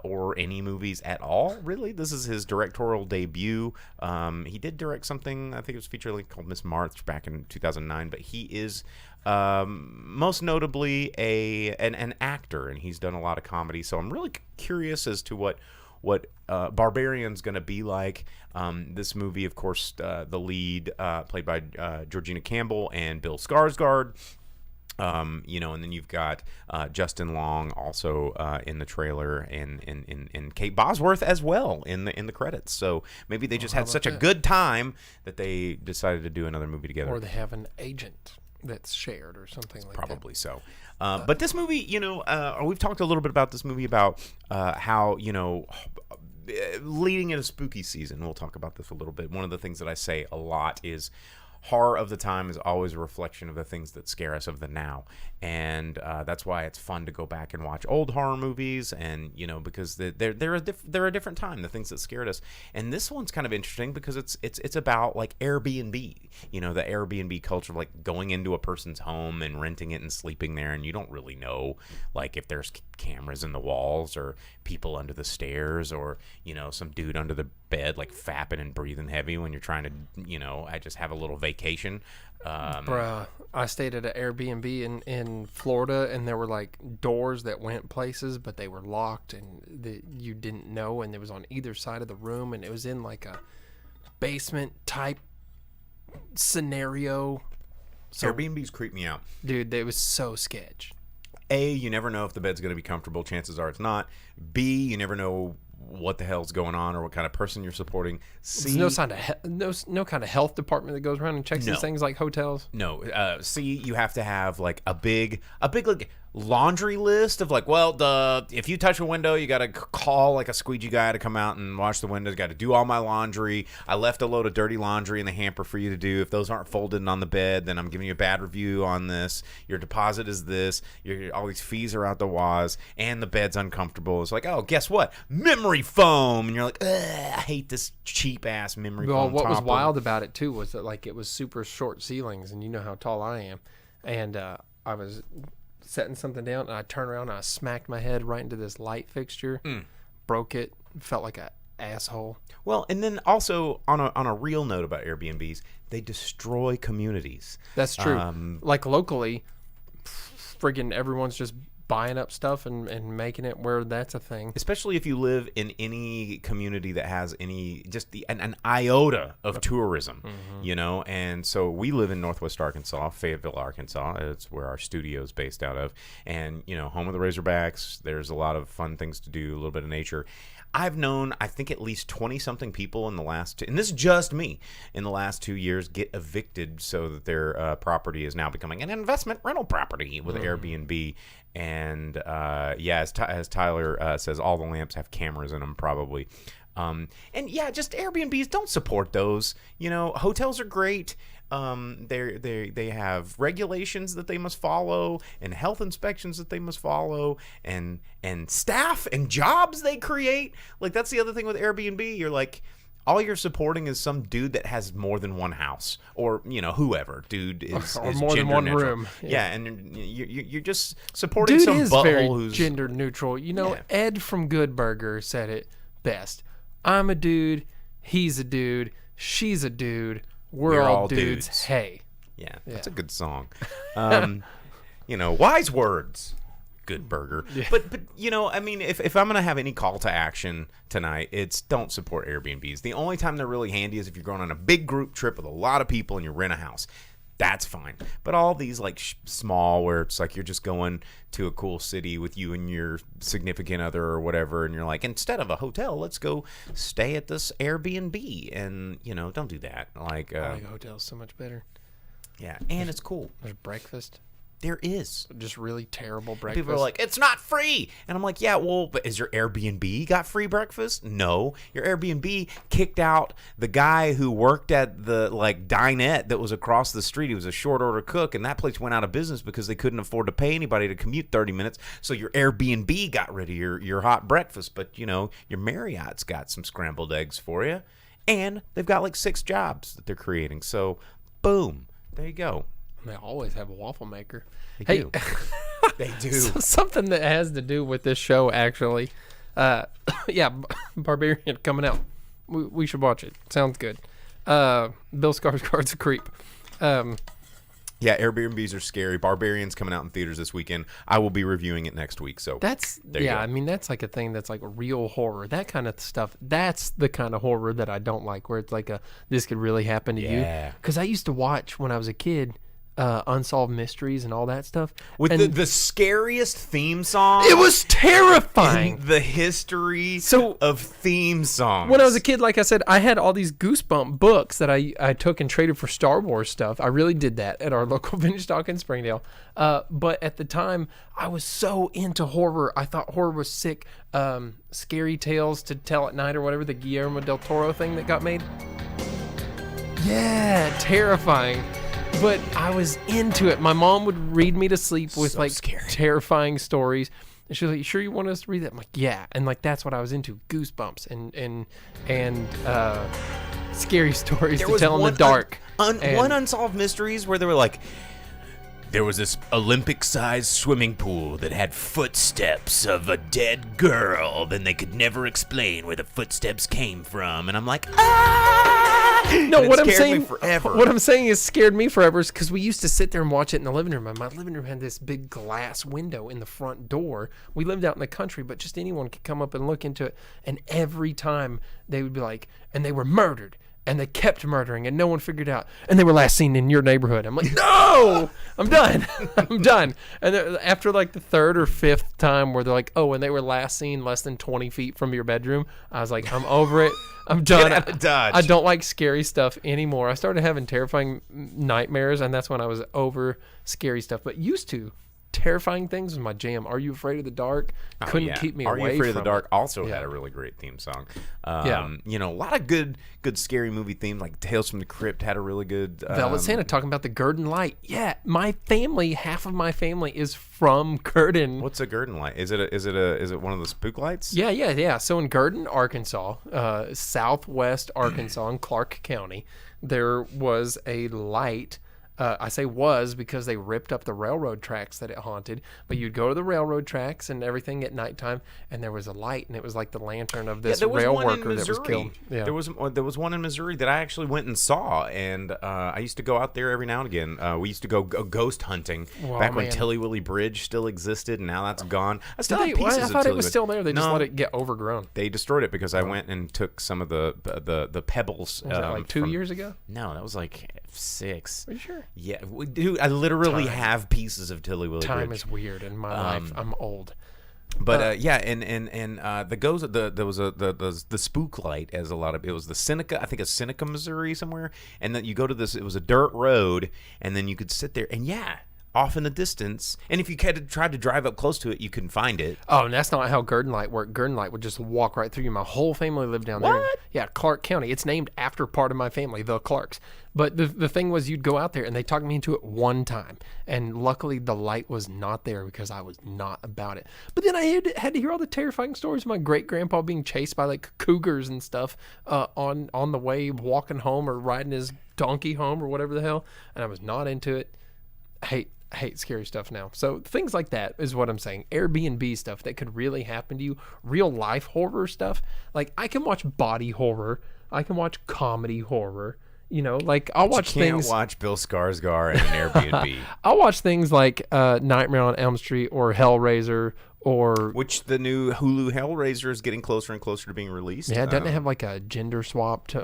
Speaker 6: or any movies at all, really. This is his directorial debut. He did direct something, I think it was feature length, called Miss March back in 2009, but he is most notably an actor, and he's done a lot of comedy, so I'm really curious as to what Barbarian's going to be like. This movie, of course, the lead played by Georgina Campbell and Bill Skarsgård. And then you've got Justin Long also in the trailer, and Kate Bosworth as well in the credits. So maybe they just had such a good time that they decided to do another movie together.
Speaker 7: Or they have an agent that's shared or something like that.
Speaker 6: Probably so. But this movie, we've talked a little bit about this movie, about how, leading into spooky season, we'll talk about this a little bit. One of the things that I say a lot is horror of the time is always a reflection of the things that scare us of the now, and that's why it's fun to go back and watch old horror movies, and because they're a different time, the things that scared us. And this one's kind of interesting because it's about like Airbnb, the Airbnb culture of like going into a person's home and renting it and sleeping there, and you don't really know like if there's cameras in the walls or people under the stairs or some dude under the bed like fapping and breathing heavy when you're trying to I just have a little vacation.
Speaker 7: Bruh, I stayed at an Airbnb in Florida, and there were like doors that went places, but they were locked, and you didn't know, and it was on either side of the room, and it was in like a basement type scenario. So,
Speaker 6: Airbnbs creep me out,
Speaker 7: dude. It was so sketch.
Speaker 6: A, you never know if the bed's going to be comfortable. Chances are it's not. B, you never know what the hell's going on or what kind of person you're supporting. C,
Speaker 7: there's no kind of health department that goes around and checks these things like hotels.
Speaker 6: No. C, you have to have like a big like laundry list of like, if you touch a window, you got to call like a squeegee guy to come out and wash the windows. Got to do all my laundry. I left a load of dirty laundry in the hamper for you to do. If those aren't folded on the bed, then I'm giving you a bad review on this. Your deposit is this. All these fees are out the waz, and the bed's uncomfortable. It's like, oh, guess what? Memory foam, and you're like, I hate this cheap ass memory foam.
Speaker 7: What was wild about it too was that like it was super short ceilings, and you know how tall I am, and I was setting something down, and I turned around and I smacked my head right into this light fixture, broke it, felt like an asshole.
Speaker 6: Well, and then also on a real note about Airbnbs, they destroy communities.
Speaker 7: That's true. Like locally, friggin' everyone's just buying up stuff and making it where that's a thing.
Speaker 6: Especially if you live in any community that has an iota of tourism, And so we live in Northwest Arkansas, Fayetteville, Arkansas. It's where our studio is based out of. And, home of the Razorbacks. There's a lot of fun things to do, a little bit of nature. I've known, I think, at least 20-something people in the last and this is just me, in the last 2 years get evicted so that their property is now becoming an investment rental property with Airbnb. And, as Tyler says, all the lamps have cameras in them, probably. Just Airbnbs, don't support those. Hotels are great. They have regulations that they must follow, and health inspections that they must follow, and staff and jobs they create. Like, that's the other thing with Airbnb. You're like, all you're supporting is some dude that has more than one house, or whoever dude is
Speaker 7: or more than one room.
Speaker 6: Yeah, and you're just supporting
Speaker 7: dude
Speaker 6: some
Speaker 7: is
Speaker 6: butthole
Speaker 7: very
Speaker 6: who's
Speaker 7: gender neutral. Ed from Good Burger said it best. I'm a dude. He's a dude. She's a dude. We're all dudes. Hey.
Speaker 6: Yeah, that's a good song. Wise words. Good Burger. Yeah. But if I'm going to have any call to action tonight, it's don't support Airbnbs. The only time they're really handy is if you're going on a big group trip with a lot of people and you rent a house. That's fine. But all these like small, where it's like you're just going to a cool city with you and your significant other or whatever, and you're like, instead of a hotel, let's go stay at this Airbnb, and don't do that. Like
Speaker 7: I like hotels so much better.
Speaker 6: Yeah, and it's cool.
Speaker 7: There's breakfast.
Speaker 6: There is.
Speaker 7: Just really terrible
Speaker 6: And
Speaker 7: breakfast.
Speaker 6: people are like, it's not free. And I'm like, yeah, well, but is your Airbnb got free breakfast? No. Your Airbnb kicked out the guy who worked at the dinette that was across the street. He was a short order cook, and that place went out of business because they couldn't afford to pay anybody to commute 30 minutes. So your Airbnb got rid of your hot breakfast. But, your Marriott's got some scrambled eggs for you. And they've got 6 jobs that they're creating. So, boom. There you go.
Speaker 7: They always have a waffle maker.
Speaker 6: They do. They do.
Speaker 7: So something that has to do with this show, actually. Yeah, Barbarian coming out. We should watch it. Sounds good. Bill Skarsgård's a creep.
Speaker 6: Yeah, Airbnbs are scary. Barbarian's coming out in theaters this weekend. I will be reviewing it next week. So
Speaker 7: that's I mean, that's a thing that's real horror. That kind of stuff. That's the kind of horror that I don't like, where it's this could really happen to you. Because I used to watch when I was a kid. Unsolved Mysteries and all that stuff.
Speaker 6: With the scariest theme song.
Speaker 7: It was terrifying.
Speaker 6: In the history of theme songs.
Speaker 7: When I was a kid, like I said, I had all these Goosebump books that I took and traded for Star Wars stuff. I really did that at our local vintage stock in Springdale. But at the time, I was so into horror. I thought horror was sick. Scary Tales to Tell at Night or whatever, the Guillermo del Toro thing that got made. Yeah, terrifying. But I was into it. My mom would read me to sleep with terrifying stories. And she was like, "You sure you want us to read that?" I'm like, "Yeah." And that's what I was into. Goosebumps and scary stories to tell in the dark.
Speaker 6: One Unsolved Mysteries where they were like, there was this Olympic-sized swimming pool that had footsteps of a dead girl. Then they could never explain where the footsteps came from. And I'm like,
Speaker 7: No, what I'm saying is scared me forever is because we used to sit there and watch it in the living room. And my living room had this big glass window in the front door. We lived out in the country, but just anyone could come up and look into it. And every time they would be like, and they were murdered. And they kept murdering, and no one figured out. And they were last seen in your neighborhood. I'm like, no, I'm done. I'm done. And after the third or fifth time where they're like, oh, and they were last seen less than 20 feet from your bedroom, I was like, I'm over it. I'm done.
Speaker 6: Get out of Dodge.
Speaker 7: I don't like scary stuff anymore. I started having terrifying nightmares, and that's when I was over scary stuff. But used to. Terrifying things was my jam. Are You Afraid of the Dark? Couldn't keep me away from it.
Speaker 6: Are You Afraid of the Dark also had a really great theme song. A lot of good scary movie themes, like Tales from the Crypt had a really good...
Speaker 7: Velvet Santa talking about the Gurdon Light. Yeah, my family, half of my family is from Gurdon.
Speaker 6: What's a Gurdon Light? Is it one of the spook lights?
Speaker 7: Yeah. So in Gurdon, Arkansas, southwest Arkansas in Clark County, there was a light. I say was because they ripped up the railroad tracks that it haunted. But you'd go to the railroad tracks and everything at nighttime, and there was a light, and it was like the lantern of this rail worker that was killed. Yeah.
Speaker 6: There was one in Missouri that I actually went and saw, and I used to go out there every now and again. We used to go ghost hunting back when Tilly Willy Bridge still existed, and now that's gone. I still have pieces
Speaker 7: I thought it was still there. They just let it get overgrown.
Speaker 6: They destroyed it because I went and took some of the pebbles.
Speaker 7: Was that 2 years ago?
Speaker 6: No, that was 6.
Speaker 7: Are you sure?
Speaker 6: Yeah, dude, I literally have pieces of Tilly Willy Bridge.
Speaker 7: Time is weird in my life. I'm old.
Speaker 6: But the spook light, as a lot of it was the Seneca, I think it's Seneca, Missouri somewhere, and then you go to this. It was a dirt road, and then you could sit there, and off in the distance, and if you tried to drive up close to it, you couldn't find it.
Speaker 7: Oh, and that's not how Gurdon Light worked. Gurdon Light would just walk right through you. My whole family lived down there.
Speaker 6: What?
Speaker 7: Yeah, Clark County. It's named after part of my family, the Clarks. But the thing was, you'd go out there, and they talked me into it one time, and luckily the light was not there because I was not about it. But then I had to hear all the terrifying stories of my great-grandpa being chased by cougars and stuff on the way walking home or riding his donkey home or whatever the hell, and I was not into it. I hate scary stuff now. So things like that is what I'm saying. Airbnb stuff that could really happen to you. Real life horror stuff. I can watch body horror. I can watch comedy horror. I'll watch things.
Speaker 6: You can't watch Bill Skarsgård in an Airbnb.
Speaker 7: I'll watch things like Nightmare on Elm Street or Hellraiser
Speaker 6: which the new Hulu Hellraiser is getting closer and closer to being released.
Speaker 7: Yeah, doesn't it have a gender swapped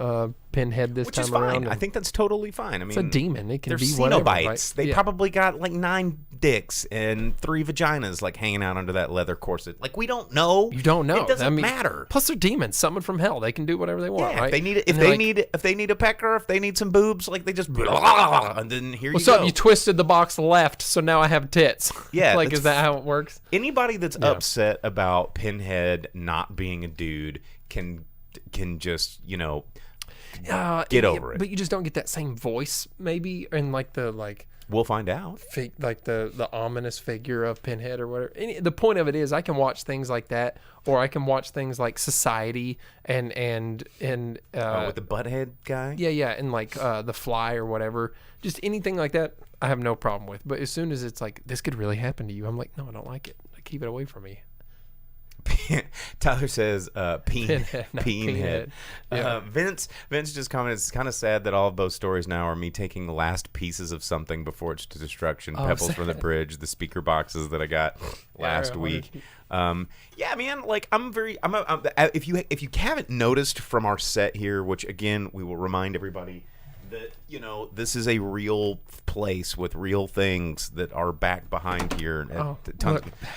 Speaker 7: Pinhead this
Speaker 6: Which
Speaker 7: time
Speaker 6: is fine.
Speaker 7: around.
Speaker 6: I think that's totally fine. I mean,
Speaker 7: it's a demon. It can
Speaker 6: they're
Speaker 7: be whatever.
Speaker 6: Cenobites.
Speaker 7: Right?
Speaker 6: They probably got like 9 dicks and 3 vaginas like hanging out under that leather corset. Like, we don't know.
Speaker 7: You don't know.
Speaker 6: It doesn't matter.
Speaker 7: Plus, they're demons, summoned from hell. They can do whatever they want.
Speaker 6: Yeah,
Speaker 7: right?
Speaker 6: if they need it, if they need a pecker, if they need some boobs, like they just and then here
Speaker 7: What's
Speaker 6: you go.
Speaker 7: up? You twisted the box left, so now I have tits.
Speaker 6: Yeah,
Speaker 7: like is that how it works?
Speaker 6: Anybody that's upset about Pinhead not being a dude can just get over it.
Speaker 7: But you just don't get that same voice, maybe, and like the
Speaker 6: We'll find out.
Speaker 7: like the ominous figure of Pinhead or whatever. The point of it is, I can watch things like that, or I can watch things like Society and
Speaker 6: with the butthead guy.
Speaker 7: yeah, and like The Fly or whatever. Just anything like that, I have no problem with. But as soon as it's like this could really happen to you, I'm like, no, I don't like it. Keep it away from me.
Speaker 6: Tyler says
Speaker 7: Pinhead. Yeah.
Speaker 6: Vince just commented, it's kind of sad that all of those stories now are me taking the last pieces of something before it's to destruction. Pebbles from the bridge, the speaker boxes that I got last week. Yeah, man, like if you haven't noticed from our set here, which again we will remind everybody that this is a real place with real things that are back behind here.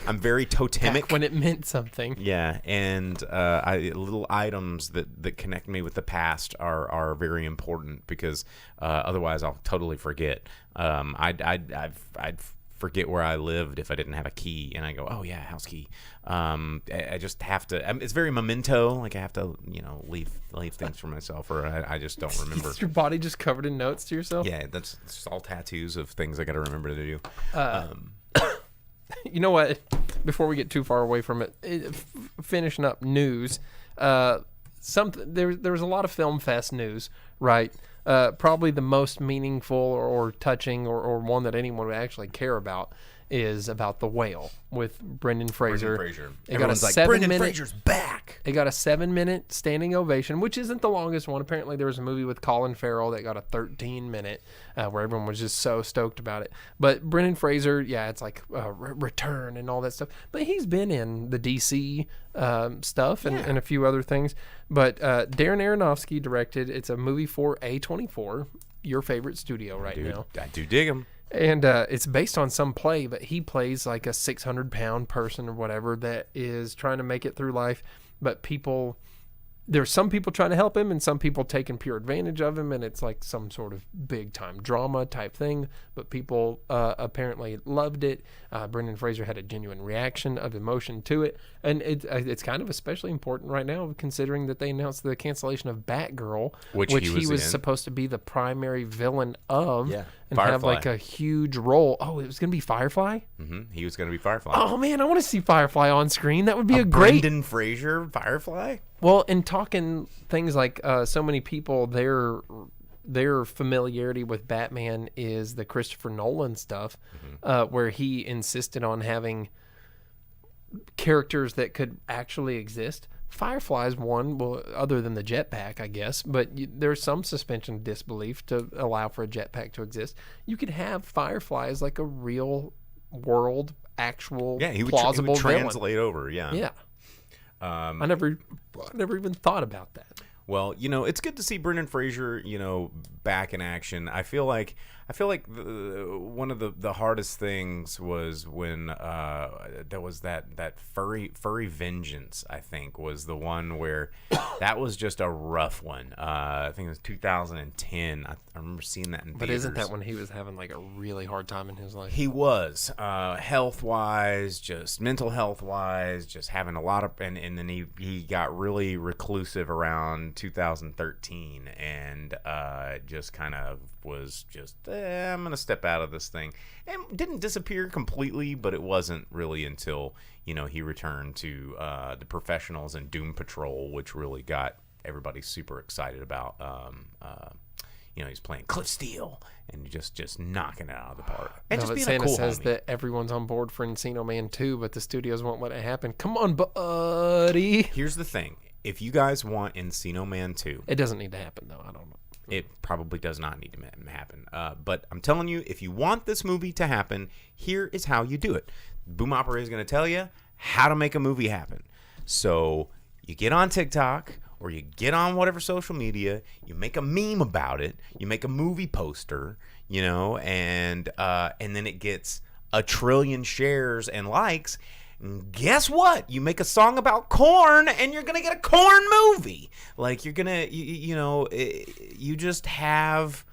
Speaker 6: I'm very totemic.
Speaker 7: Back when it meant something.
Speaker 6: Yeah, and little items that connect me with the past are very important because otherwise I'll totally forget. I'd forget where I lived if I didn't have a key, and I go, oh yeah, house key. I just have to. It's very memento. Like I have to, leave things for myself, or I just don't remember.
Speaker 7: Is your body just covered in notes to yourself?
Speaker 6: Yeah, it's just all tattoos of things I got to remember to do.
Speaker 7: You know what? Before we get too far away from it, finishing up news. There was a lot of Film Fest news, right? Probably the most meaningful or touching or one that anyone would actually care about is about The Whale with Brendan Fraser.
Speaker 6: Everyone's like, Brendan Fraser's back.
Speaker 7: It got a 7-minute standing ovation, which isn't the longest one. Apparently, there was a movie with Colin Farrell that got a 13-minute, where everyone was just so stoked about it. But Brendan Fraser, yeah, it's like Return and all that stuff. But he's been in the DC stuff and a few other things. But Darren Aronofsky directed. It's a movie for A24, your favorite studio now.
Speaker 6: I do dig him.
Speaker 7: And it's based on some play, but he plays like a 600-pound person or whatever that is trying to make it through life. But there's some people trying to help him and some people taking pure advantage of him. And it's like some sort of big-time drama type thing. But people apparently loved it. Brendan Fraser had a genuine reaction of emotion to it. And it's kind of especially important right now considering that they announced the cancellation of Batgirl, which he was supposed to be the primary villain of.
Speaker 6: Yeah.
Speaker 7: And
Speaker 6: Firefly.
Speaker 7: have like a huge role. Oh, it was going to be Firefly?
Speaker 6: Mm-hmm. He was going to be Firefly.
Speaker 7: Oh, man, I want to see Firefly on screen. That would be a great...
Speaker 6: Brendan Fraser Firefly?
Speaker 7: Well, and talking things like so many people, their familiarity with Batman is the Christopher Nolan stuff, where he insisted on having characters that could actually exist. Firefly's one, well, other than the jetpack, I guess, but there's some suspension of disbelief to allow for a jetpack to exist. You could have Firefly as like a real world, actual, plausible
Speaker 6: he would translate
Speaker 7: villain.
Speaker 6: over, yeah.
Speaker 7: Yeah. I never even thought about that.
Speaker 6: Well, it's good to see Brendan Fraser, back in action. I feel like one of the hardest things was when there was that furry vengeance. I think was the one where that was just a rough one. I think it was 2010. I remember seeing that in theaters.
Speaker 7: But isn't that when he was having like a really hard time in his life?
Speaker 6: He was health wise, just mental health wise, just having a lot of, and then he got really reclusive around 2013 and just kind of was just I'm gonna step out of this thing, and didn't disappear completely, but it wasn't really until he returned to The Professionals and Doom Patrol, which really got everybody super excited about. He's playing Cliff Steele and just knocking it out of the park. And just being
Speaker 7: Santa
Speaker 6: a cool
Speaker 7: says
Speaker 6: homie.
Speaker 7: that everyone's on board for Encino Man 2, but the studios won't let it happen. Come on, buddy.
Speaker 6: Here's the thing: if you guys want Encino Man 2,
Speaker 7: it doesn't need to happen though. I don't know.
Speaker 6: It probably does not need to happen. But I'm telling you, if you want this movie to happen, here is how you do it. Boom Opera is going to tell you how to make a movie happen. So you get on TikTok or you get on whatever social media, you make a meme about it, you make a movie poster, you know, and then it gets 1 trillion shares and likes. And guess what? You make a song about corn, and you're gonna get a corn movie. Like, you're gonna, you just have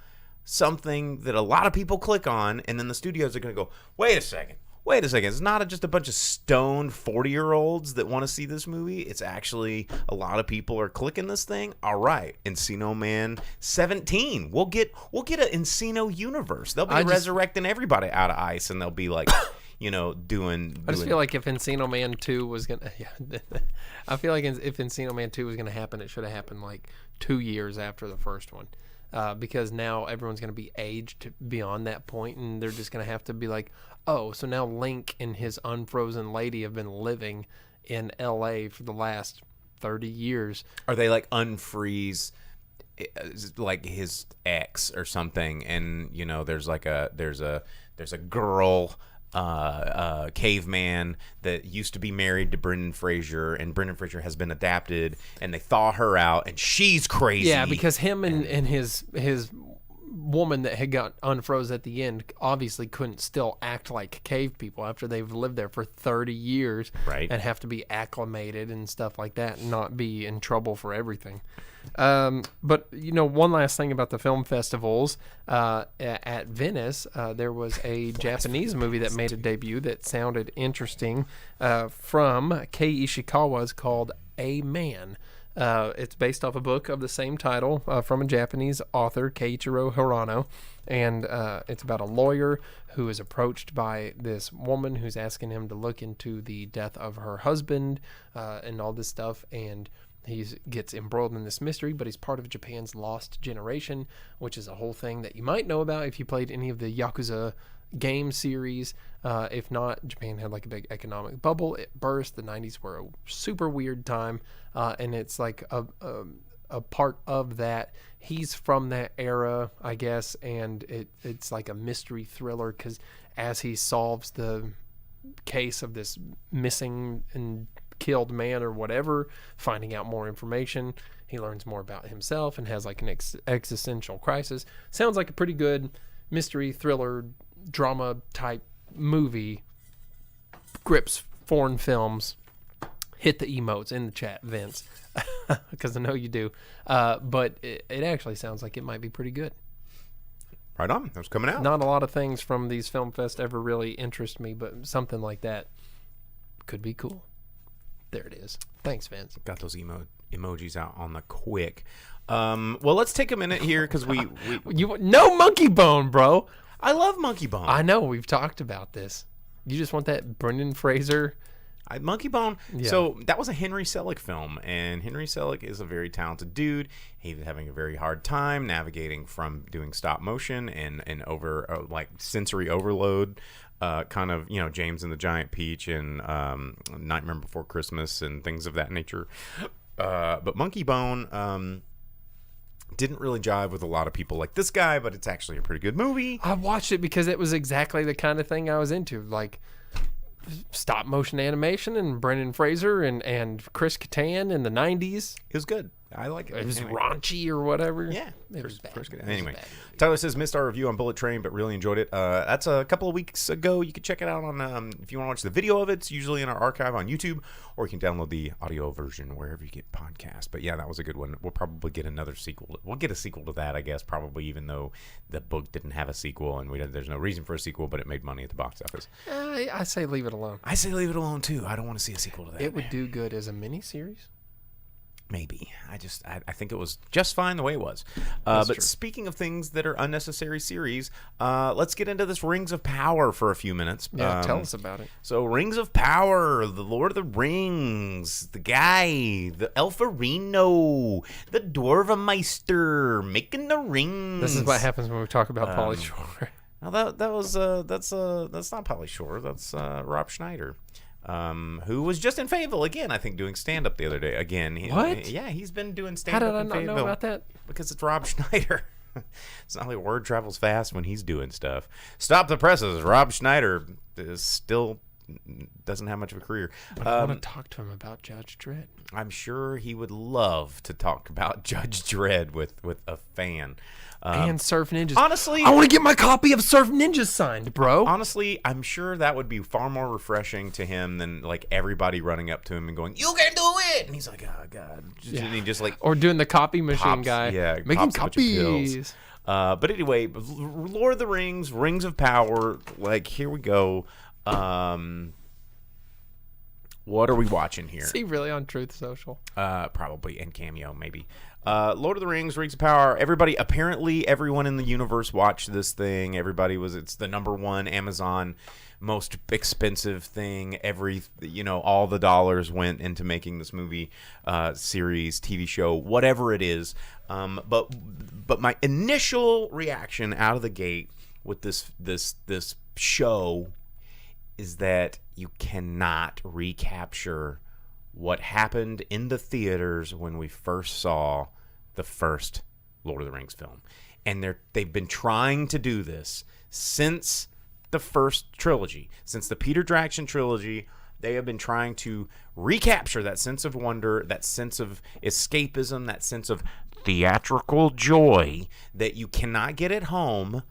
Speaker 6: something that a lot of people click on, and then the studios are gonna go, wait a second. It's not just a bunch of stoned 40-year-olds that want to see this movie. It's actually a lot of people are clicking this thing. All right, Encino Man 17. We'll get an Encino universe. They'll be resurrecting everybody out of ice, and they'll be like, doing.
Speaker 7: I just feel like if Encino Man 2 was gonna, I feel like if Encino Man 2 was gonna happen, it should have happened like 2 years after the first one. Because now everyone's going to be aged beyond that point, and they're just going to have to be like, oh, so now Link and his unfrozen lady have been living in L.A. for the last 30 years.
Speaker 6: Are they like unfreeze like his ex or something? And there's a girl caveman that used to be married to Brendan Fraser, and Brendan Fraser has been adapted, and they thaw her out, and she's crazy.
Speaker 7: Yeah, because him and his woman that had got unfroze at the end obviously couldn't still act like cave people after they've lived there for 30 years,
Speaker 6: right? And
Speaker 7: have to be acclimated and stuff like that, and not be in trouble for everything. But one last thing about the film festivals, at Venice, there was a Japanese movie that made a debut that sounded interesting, from Kei Ishikawa. It's called A Man. It's based off a book of the same title, from a Japanese author, Keiichiro Hirano, and it's about a lawyer who is approached by this woman who's asking him to look into the death of her husband, and all this stuff, and he gets embroiled in this mystery, but he's part of Japan's lost generation, which is a whole thing that you might know about if you played any of the Yakuza game series. If not, Japan had like a big economic bubble. It burst. The 90s were a super weird time, and it's like a part of that. He's from that era, I guess, and it's like a mystery thriller, because as he solves the case of this missing and killed man or whatever, finding out more information, he learns more about himself and has like an existential crisis. Sounds like a pretty good mystery thriller drama type movie. Grips foreign films. Hit the emotes in the chat, Vince, because I know you do. But it actually sounds like it might be pretty good.
Speaker 6: Right on. That's coming out.
Speaker 7: Not a lot of things from these film fests ever really interest me, but something like that could be cool. There it is. Thanks, Vince.
Speaker 6: Got those emojis out on the quick. Well, let's take a minute here, because
Speaker 7: no monkey bone, bro.
Speaker 6: I love monkey bone.
Speaker 7: I know, we've talked about this. You just want that Brendan Fraser
Speaker 6: monkey bone.
Speaker 7: Yeah.
Speaker 6: So that was a Henry Selick film, and Henry Selick is a very talented dude. He's having a very hard time navigating from doing stop motion and over like sensory overload. Kind of, James and the Giant Peach and Nightmare Before Christmas and things of that nature. But Monkey Bone didn't really jive with a lot of people like this guy, but it's actually a pretty good movie.
Speaker 7: I watched it because it was exactly the kind of thing I was into, like stop motion animation and Brendan Fraser and Chris Kattan in the 90s.
Speaker 6: It was good. I like it.
Speaker 7: It was raunchy or whatever.
Speaker 6: Yeah.
Speaker 7: It was bad.
Speaker 6: Anyway, Tyler says, missed our review on Bullet Train, but really enjoyed it. That's a couple of weeks ago. You can check it out on, if you want to watch the video of it, it's usually in our archive on YouTube, or you can download the audio version wherever you get podcasts. But yeah, that was a good one. We'll probably get another sequel. We'll get a sequel to that, I guess, probably, even though the book didn't have a sequel, and there's no reason for a sequel, but it made money at the box office.
Speaker 7: I say leave it alone.
Speaker 6: I say leave it alone, too. I don't want to see a sequel to that.
Speaker 7: It would do good as a miniseries.
Speaker 6: Maybe. I think it was just fine the way it was. But true. Speaking of things that are unnecessary series, let's get into this Rings of Power for a few minutes.
Speaker 7: Yeah, tell us about it.
Speaker 6: So Rings of Power, the Lord of the Rings, the guy, the Elfarino, the Dwarvemeister, making the rings.
Speaker 7: This is what happens when we talk about Pauly Shore.
Speaker 6: Now that's not Pauly Shore. That's Rob Schneider. Who was just in Fayetteville again, I think, doing stand-up the other day. Again.
Speaker 7: What?
Speaker 6: Yeah, he's been doing stand-up in Fayetteville.
Speaker 7: How did I not know about that?
Speaker 6: Because it's Rob Schneider. It's not like word travels fast when he's doing stuff. Stop the presses. Rob Schneider is still doesn't have much of a career.
Speaker 7: But I want to talk to him about Judge Dredd.
Speaker 6: I'm sure he would love to talk about Judge Dredd with a fan.
Speaker 7: And Surf Ninjas.
Speaker 6: Honestly,
Speaker 7: I want to get my copy of Surf Ninjas signed, bro.
Speaker 6: Honestly, I'm sure that would be far more refreshing to him than like everybody running up to him and going, "You can do it!" And he's like, "Oh God!" And he just like
Speaker 7: or doing the copy machine
Speaker 6: pops,
Speaker 7: guy, making
Speaker 6: pops a bunch of pills.
Speaker 7: copies.
Speaker 6: But anyway, Lord of the Rings, Rings of Power. Like, here we go. What are we watching here?
Speaker 7: Is he really on Truth Social?
Speaker 6: Probably, and Cameo maybe. Lord of the Rings, Rings of Power. Apparently everyone in the universe watched this thing. It's the #1 Amazon most expensive thing. All the dollars went into making this movie, series, TV show, whatever it is. But my initial reaction out of the gate with this show is that you cannot recapture what happened in the theaters when we first saw the first Lord of the Rings film. And they've been trying to do this since the first trilogy. Since the Peter Jackson trilogy, they have been trying to recapture that sense of wonder, that sense of escapism, that sense of theatrical joy that you cannot get at home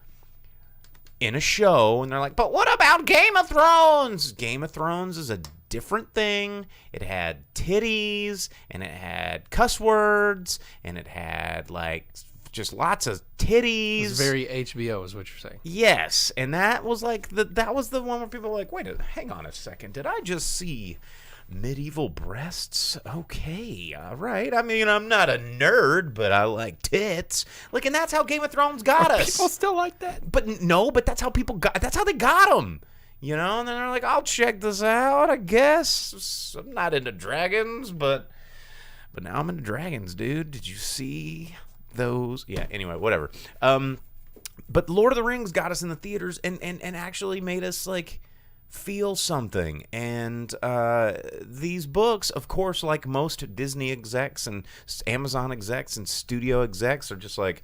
Speaker 6: in a show. And they're like, but what about Game of Thrones? Game of Thrones is a different thing. It had titties, and it had cuss words, and it had like just lots of titties.
Speaker 7: It was very HBO, is what you're saying.
Speaker 6: Yes, and that was like that was the one where people were like, wait, hang on a second, did I just see medieval breasts? Okay, all right. I mean, I'm not a nerd, but I like tits. Like, and that's how Game of Thrones got us.
Speaker 7: People still like that?
Speaker 6: But that's how that's how they got them. And then they're like, I'll check this out, I guess. I'm not into dragons, but now I'm into dragons, dude. Did you see those? Yeah, anyway, whatever. But Lord of the Rings got us in the theaters and actually made us, like, feel something. And these books, of course, like most Disney execs and Amazon execs and studio execs, are just like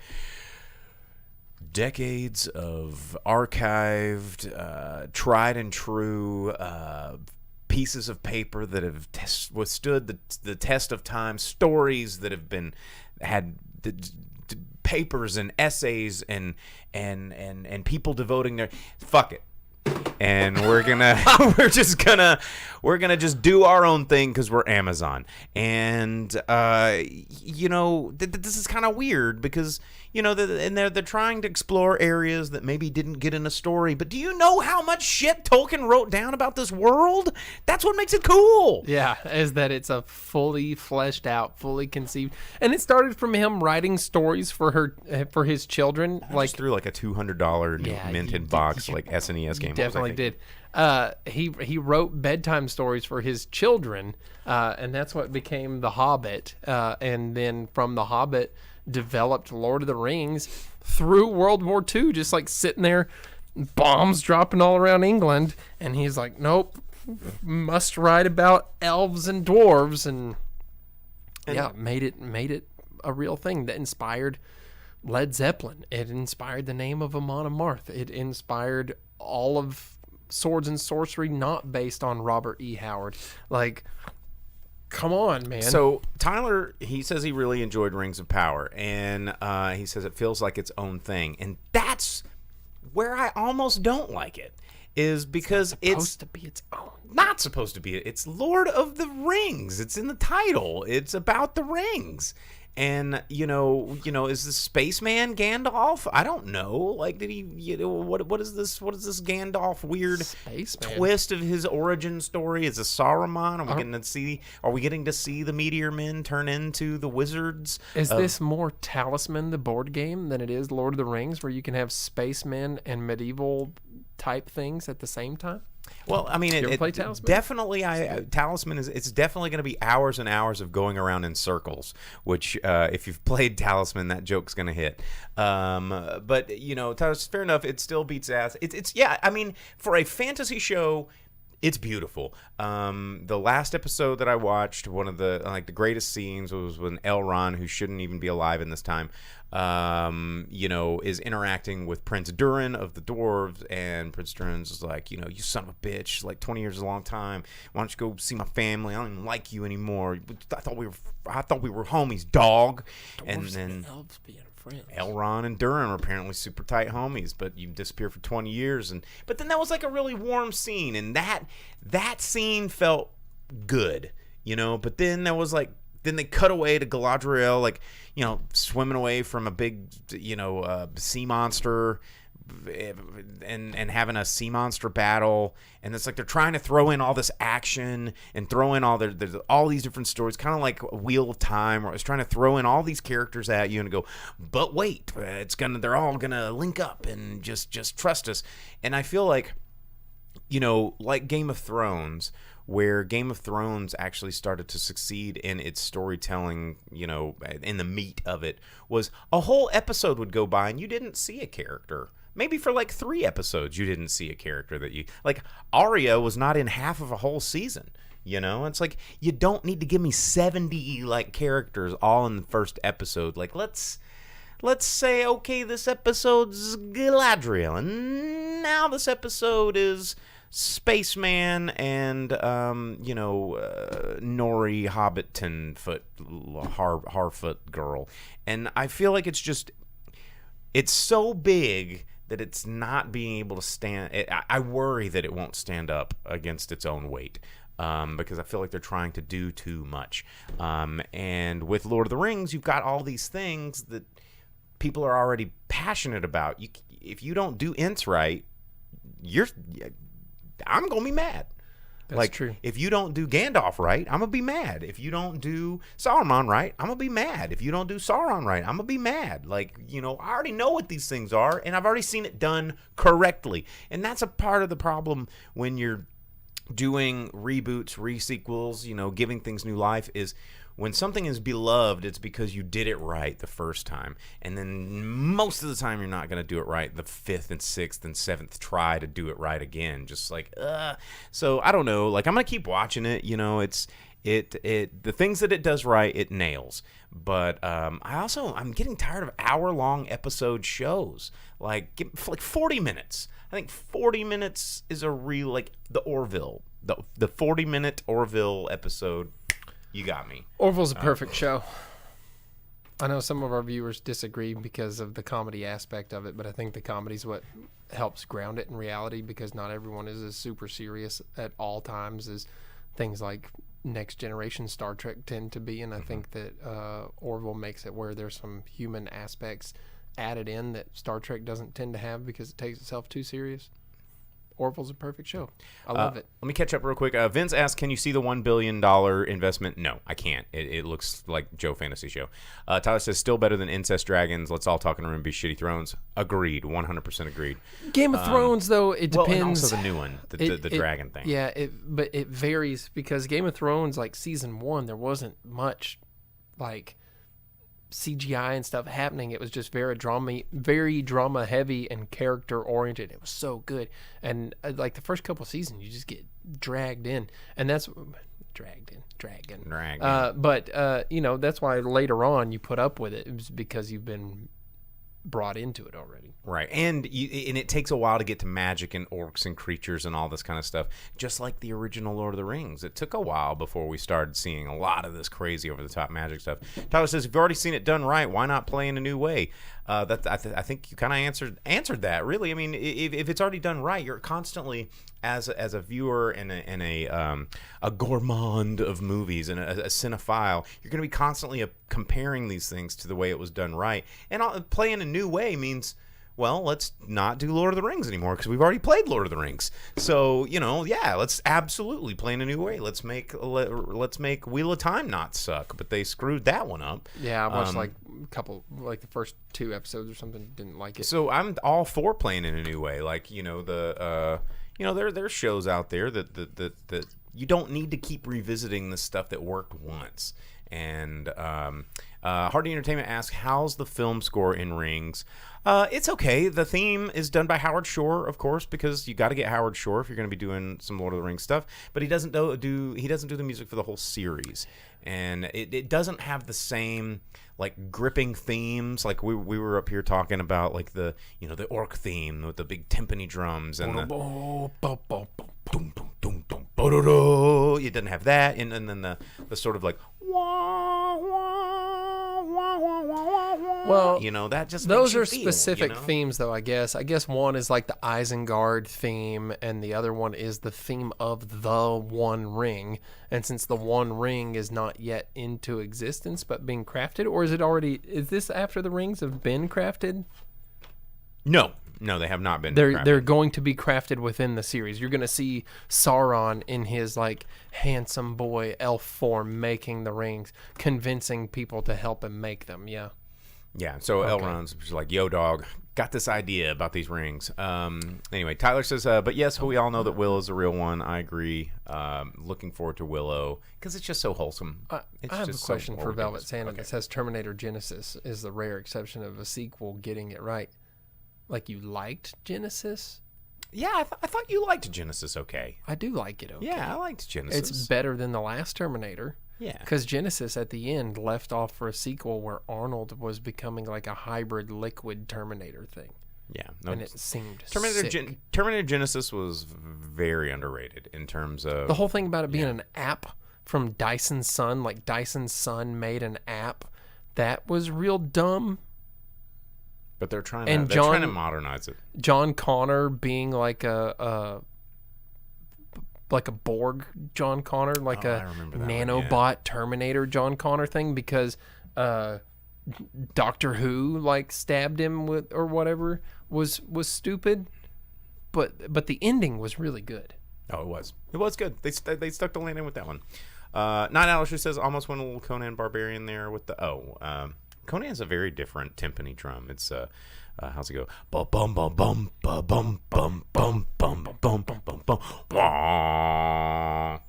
Speaker 6: decades of archived, tried and true pieces of paper that have withstood the test of time, stories that have had papers and essays and people devoting their fuck it. And we're gonna we're gonna just do our own thing because we're Amazon. And this is kind of weird because they're trying to explore areas that maybe didn't get in a story. But do you know how much shit Tolkien wrote down about this world? That's what makes it cool.
Speaker 7: Yeah, is that it's a fully fleshed out, fully conceived, and it started from him writing stories for his children.
Speaker 6: I just threw like a $200 minted box, like SNES game.
Speaker 7: Definitely did. He wrote bedtime stories for his children, and that's what became The Hobbit. And then from The Hobbit developed Lord of the Rings through World War II, just like sitting there, bombs dropping all around England, and he's like, nope, must write about elves and dwarves, and made it a real thing that inspired Led Zeppelin. It inspired the name of Amon Amarth. It inspired all of Swords and Sorcery, not based on Robert E. Howard. Like, come on, man.
Speaker 6: So Tyler, he says he really enjoyed Rings of Power, and he says it feels like its own thing, and that's where I almost don't like it. Is because it's
Speaker 7: supposed to be its own.
Speaker 6: Not supposed to be. It's Lord of the Rings. It's in the title. It's about the rings. And is this spaceman Gandalf? I don't know. Like, did he? What is this? What is this Gandalf weird
Speaker 7: spaceman
Speaker 6: twist of his origin story? Is it Saruman? Are we getting to see the Meteor Men turn into the wizards?
Speaker 7: Is this more Talisman, the board game, than it is Lord of the Rings, where you can have spacemen and medieval type things at the same time?
Speaker 6: Well, I mean,
Speaker 7: Talisman?
Speaker 6: Definitely, Talisman it's definitely going to be hours and hours of going around in circles. Which, if you've played Talisman, that joke's going to hit. But fair enough. It still beats ass. It's I mean, for a fantasy show, It's beautiful. The last episode that I watched, one of the the greatest scenes was when Elrond, who shouldn't even be alive in this time, is interacting with Prince Durin of the dwarves, and Prince Durin's is like, you son of a bitch, like 20 years is a long time. Why don't you go see my family? I don't even like you anymore. I thought we were homies, dog. And then
Speaker 7: elves being friends.
Speaker 6: Elrond and Durin are apparently super tight homies, but you disappear for 20 years, but then that was like a really warm scene, and that scene felt good, But then there was then they cut away to Galadriel, swimming away from a big, sea monster, and having a sea monster battle, and it's like they're trying to throw in all this action and throw in all these different stories, kind of like Wheel of Time, where it's trying to throw in all these characters at you and go, but wait, they're all gonna link up and just trust us. And I feel like, like Game of Thrones, where Game of Thrones actually started to succeed in its storytelling, in the meat of it, was a whole episode would go by and you didn't see a character. Maybe for 3 episodes you didn't see a character that you... Arya was not in half of a whole season, It's like, you don't need to give me 70, characters all in the first episode. Let's say, okay, this episode's Galadriel, and now this episode is... Spaceman and Nori Hobbiton foot Harfoot girl, and I feel like it's so big that it's not being able to stand. I worry that it won't stand up against its own weight, because I feel like they're trying to do too much. And with Lord of the Rings, you've got all these things that people are already passionate about. If you don't do Ents right, I'm going to be mad.
Speaker 7: That's true.
Speaker 6: If you don't do Gandalf right, I'm going to be mad. If you don't do Saruman right, I'm going to be mad. If you don't do Sauron right, I'm going to be mad. I already know what these things are, and I've already seen it done correctly. And that's a part of the problem when you're doing reboots, re-sequels, giving things new life, is when something is beloved, it's because you did it right the first time. And then most of the time you're not going to do it right the 5th and 6th and 7th try to do it right again. So I don't know. I'm going to keep watching it. The things that it does right, it nails. But I'm getting tired of hour-long episode shows. 40 minutes. I think 40 minutes is a real, the Orville. The 40-minute Orville episode. You got me.
Speaker 7: Orville's a perfect show. I know some of our viewers disagree because of the comedy aspect of it, but I think the comedy's what helps ground it in reality, because not everyone is as super serious at all times as things like Next Generation Star Trek tend to be. And I think that Orville makes it where there's some human aspects added in that Star Trek doesn't tend to have because it takes itself too serious. Orville's a perfect show. I love it. Let
Speaker 6: me catch up real quick. Vince asked, can you see the $1 billion investment? No, I can't. It looks like Joe Fantasy Show. Tyler says, still better than Incest Dragons. Let's all talk in a room and be shitty thrones. Agreed. 100% agreed.
Speaker 7: Game of Thrones, though, it depends.
Speaker 6: And also the new one, the dragon thing.
Speaker 7: Yeah, but it varies, because Game of Thrones, season 1, there wasn't much, CGI and stuff happening. It was just very drama heavy and character oriented. It was so good, and the first couple of seasons you just get dragged in, and that's dragged. But that's why later on you put up with it. It was because you've been brought into it already.
Speaker 6: Right. And it takes a while to get to magic and orcs and creatures and all this kind of stuff. Just like the original Lord of the Rings. It took a while before we started seeing a lot of this crazy over-the-top magic stuff. Tyler says, if you've already seen it done right, why not play in a new way? I think you kind of answered that, really. I mean, if it's already done right, you're constantly, as a viewer and a gourmand of movies and a cinephile, you're going to be constantly comparing these things to the way it was done right. And play in a new way means, well, let's not do Lord of the Rings anymore because we've already played Lord of the Rings. So, let's absolutely play in a new way. Let's make Wheel of Time not suck, but they screwed that one up.
Speaker 7: Yeah, I watched a couple, the first 2 episodes or something, didn't like it.
Speaker 6: So I'm all for playing in a new way. There's shows out there that you don't need to keep revisiting the stuff that worked once. And Hardy Entertainment asks, how's the film score in Rings? It's okay. The theme is done by Howard Shore, of course, because you got to get Howard Shore if you're going to be doing some Lord of the Rings stuff. But he doesn't do the music for the whole series, and it doesn't have the same like gripping themes. Like we were up here talking about like the orc theme with the big timpani drums and it doesn't have that, and then the sort of like
Speaker 7: well,
Speaker 6: that just
Speaker 7: those
Speaker 6: makes you
Speaker 7: are
Speaker 6: feel,
Speaker 7: specific themes, though. I guess one is like the Isengard theme, and the other one is the theme of the One Ring. And since the One Ring is not yet into existence but being crafted, or is it already? Is this after the rings have been crafted?
Speaker 6: No, they have not been.
Speaker 7: They're going to be crafted within the series. You're going to see Sauron in his like handsome boy elf form making the rings, convincing people to help him make them. Yeah.
Speaker 6: Yeah. So Elrond's just like, "Yo, dog, got this idea about these rings." Anyway, Tyler says, "But yes, we all know that Will is the real one." I agree. Looking forward to Willow because it's just so wholesome.
Speaker 7: I have a question for Velvet Santa that says Terminator Genesis is the rare exception of a sequel getting it right. Like, you liked Genesis?
Speaker 6: Yeah, I thought you liked Genesis okay.
Speaker 7: I do like it okay.
Speaker 6: Yeah, I liked Genesis.
Speaker 7: It's better than the last Terminator.
Speaker 6: Yeah.
Speaker 7: Because Genesis, at the end, left off for a sequel where Arnold was becoming like a hybrid liquid Terminator thing.
Speaker 6: Yeah.
Speaker 7: No, and it seemed
Speaker 6: Terminator Genesis was very underrated in terms of...
Speaker 7: The whole thing about it being an app from Dyson's son, like Dyson's son made an app, that was real dumb.
Speaker 6: But they're trying to modernize it.
Speaker 7: John Connor being like a Borg John Connor, like a nanobot Terminator John Connor thing, because Doctor Who like stabbed him with or whatever was stupid, but the ending was really good.
Speaker 6: Oh, it was good. They stuck the landing with that one. Night Owl says almost went a little Conan Barbarian there with the Conan's a very different timpani drum. It's how's it go? Ba bum bum bum ba bum bum bum bum bum bum bum. Wah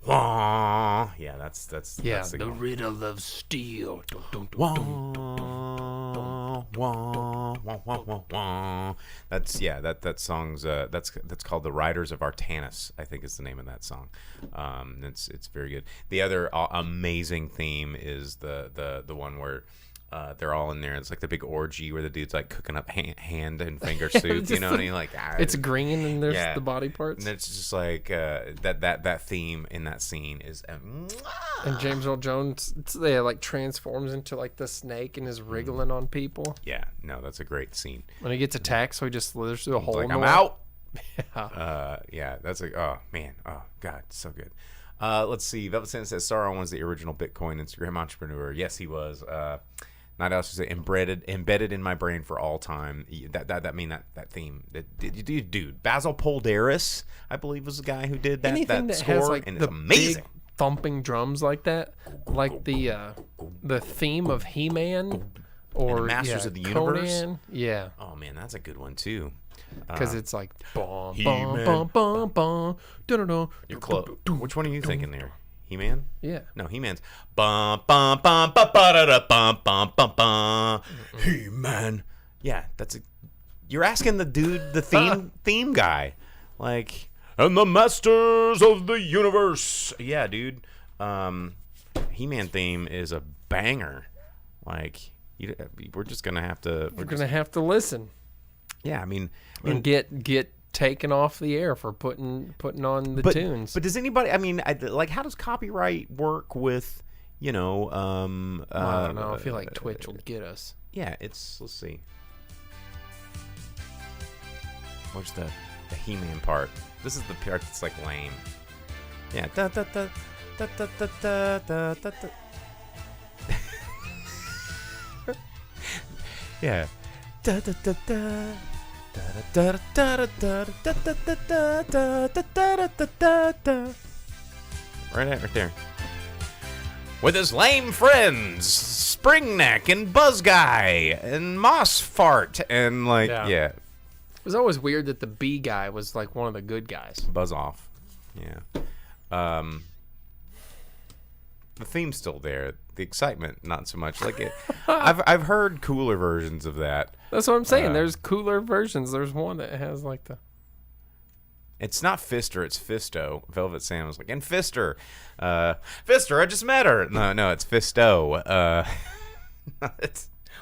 Speaker 6: wah. Yeah, that's
Speaker 7: the riddle of steel.
Speaker 6: Wah wah wah wah wah. That song's that's called The Riders of Artanis, I think is the name of that song. It's very good. The other amazing theme is the one where they're all in there. It's like the big orgy where the dude's like cooking up hand and finger soup, and he like
Speaker 7: it's green and there's the body parts.
Speaker 6: And it's just like that theme in that scene is
Speaker 7: and James Earl Jones like transforms into like the snake and is wriggling on people.
Speaker 6: Yeah, no, that's a great scene.
Speaker 7: When he gets attacked, so he just slithers through a hole.
Speaker 6: Like, I'm out. Yeah. That's like, oh man, oh god, so good. Let's see. Velvet Santa says Sauron was the original Bitcoin Instagram entrepreneur. Yes, he was. Not else to say embedded in my brain for all time. That theme. Dude, Basil Poldaris, I believe, was the guy who did that.
Speaker 7: Anything that
Speaker 6: score,
Speaker 7: has like
Speaker 6: and
Speaker 7: the
Speaker 6: it's amazing.
Speaker 7: big thumping drums like that, like the theme of He-Man or
Speaker 6: and Masters of the Universe.
Speaker 7: Conan. Yeah.
Speaker 6: Oh man, that's a good one too.
Speaker 7: Because it's like bum bum bum bum.
Speaker 6: You're close. Which one are you thinking there? He-Man?
Speaker 7: Yeah.
Speaker 6: No, He-Man's bum bum bum ba ba da da bum bum bum bum. He-Man. Yeah, you're asking the theme guy, like, and the Masters of the Universe. Yeah, dude. He-Man theme is a banger. Like, we're just gonna have to.
Speaker 7: We're gonna have to listen.
Speaker 6: Yeah, I mean,
Speaker 7: and get taken off the air for putting on the tunes.
Speaker 6: But does anybody? I mean, how does copyright work with? I don't know.
Speaker 7: I feel like Twitch will get us.
Speaker 6: Yeah, let's see. Where's the He-Man part? This is the part that's like lame. Yeah. Da da da da da da da da da. Yeah. Da da da da. Right there. With his lame friends, Springneck and Buzzguy and Mossfart and yeah.
Speaker 7: It was always weird that the B guy was like one of the good guys.
Speaker 6: Buzz off. Yeah. The theme's still there. The excitement, not so much. Like I've heard cooler versions of that.
Speaker 7: That's what I'm saying. There's cooler versions. There's one that has like the.
Speaker 6: It's not Fister, it's Fisto. Velvet Sam was like, and Fister. Fister, I just met her. No, it's Fisto.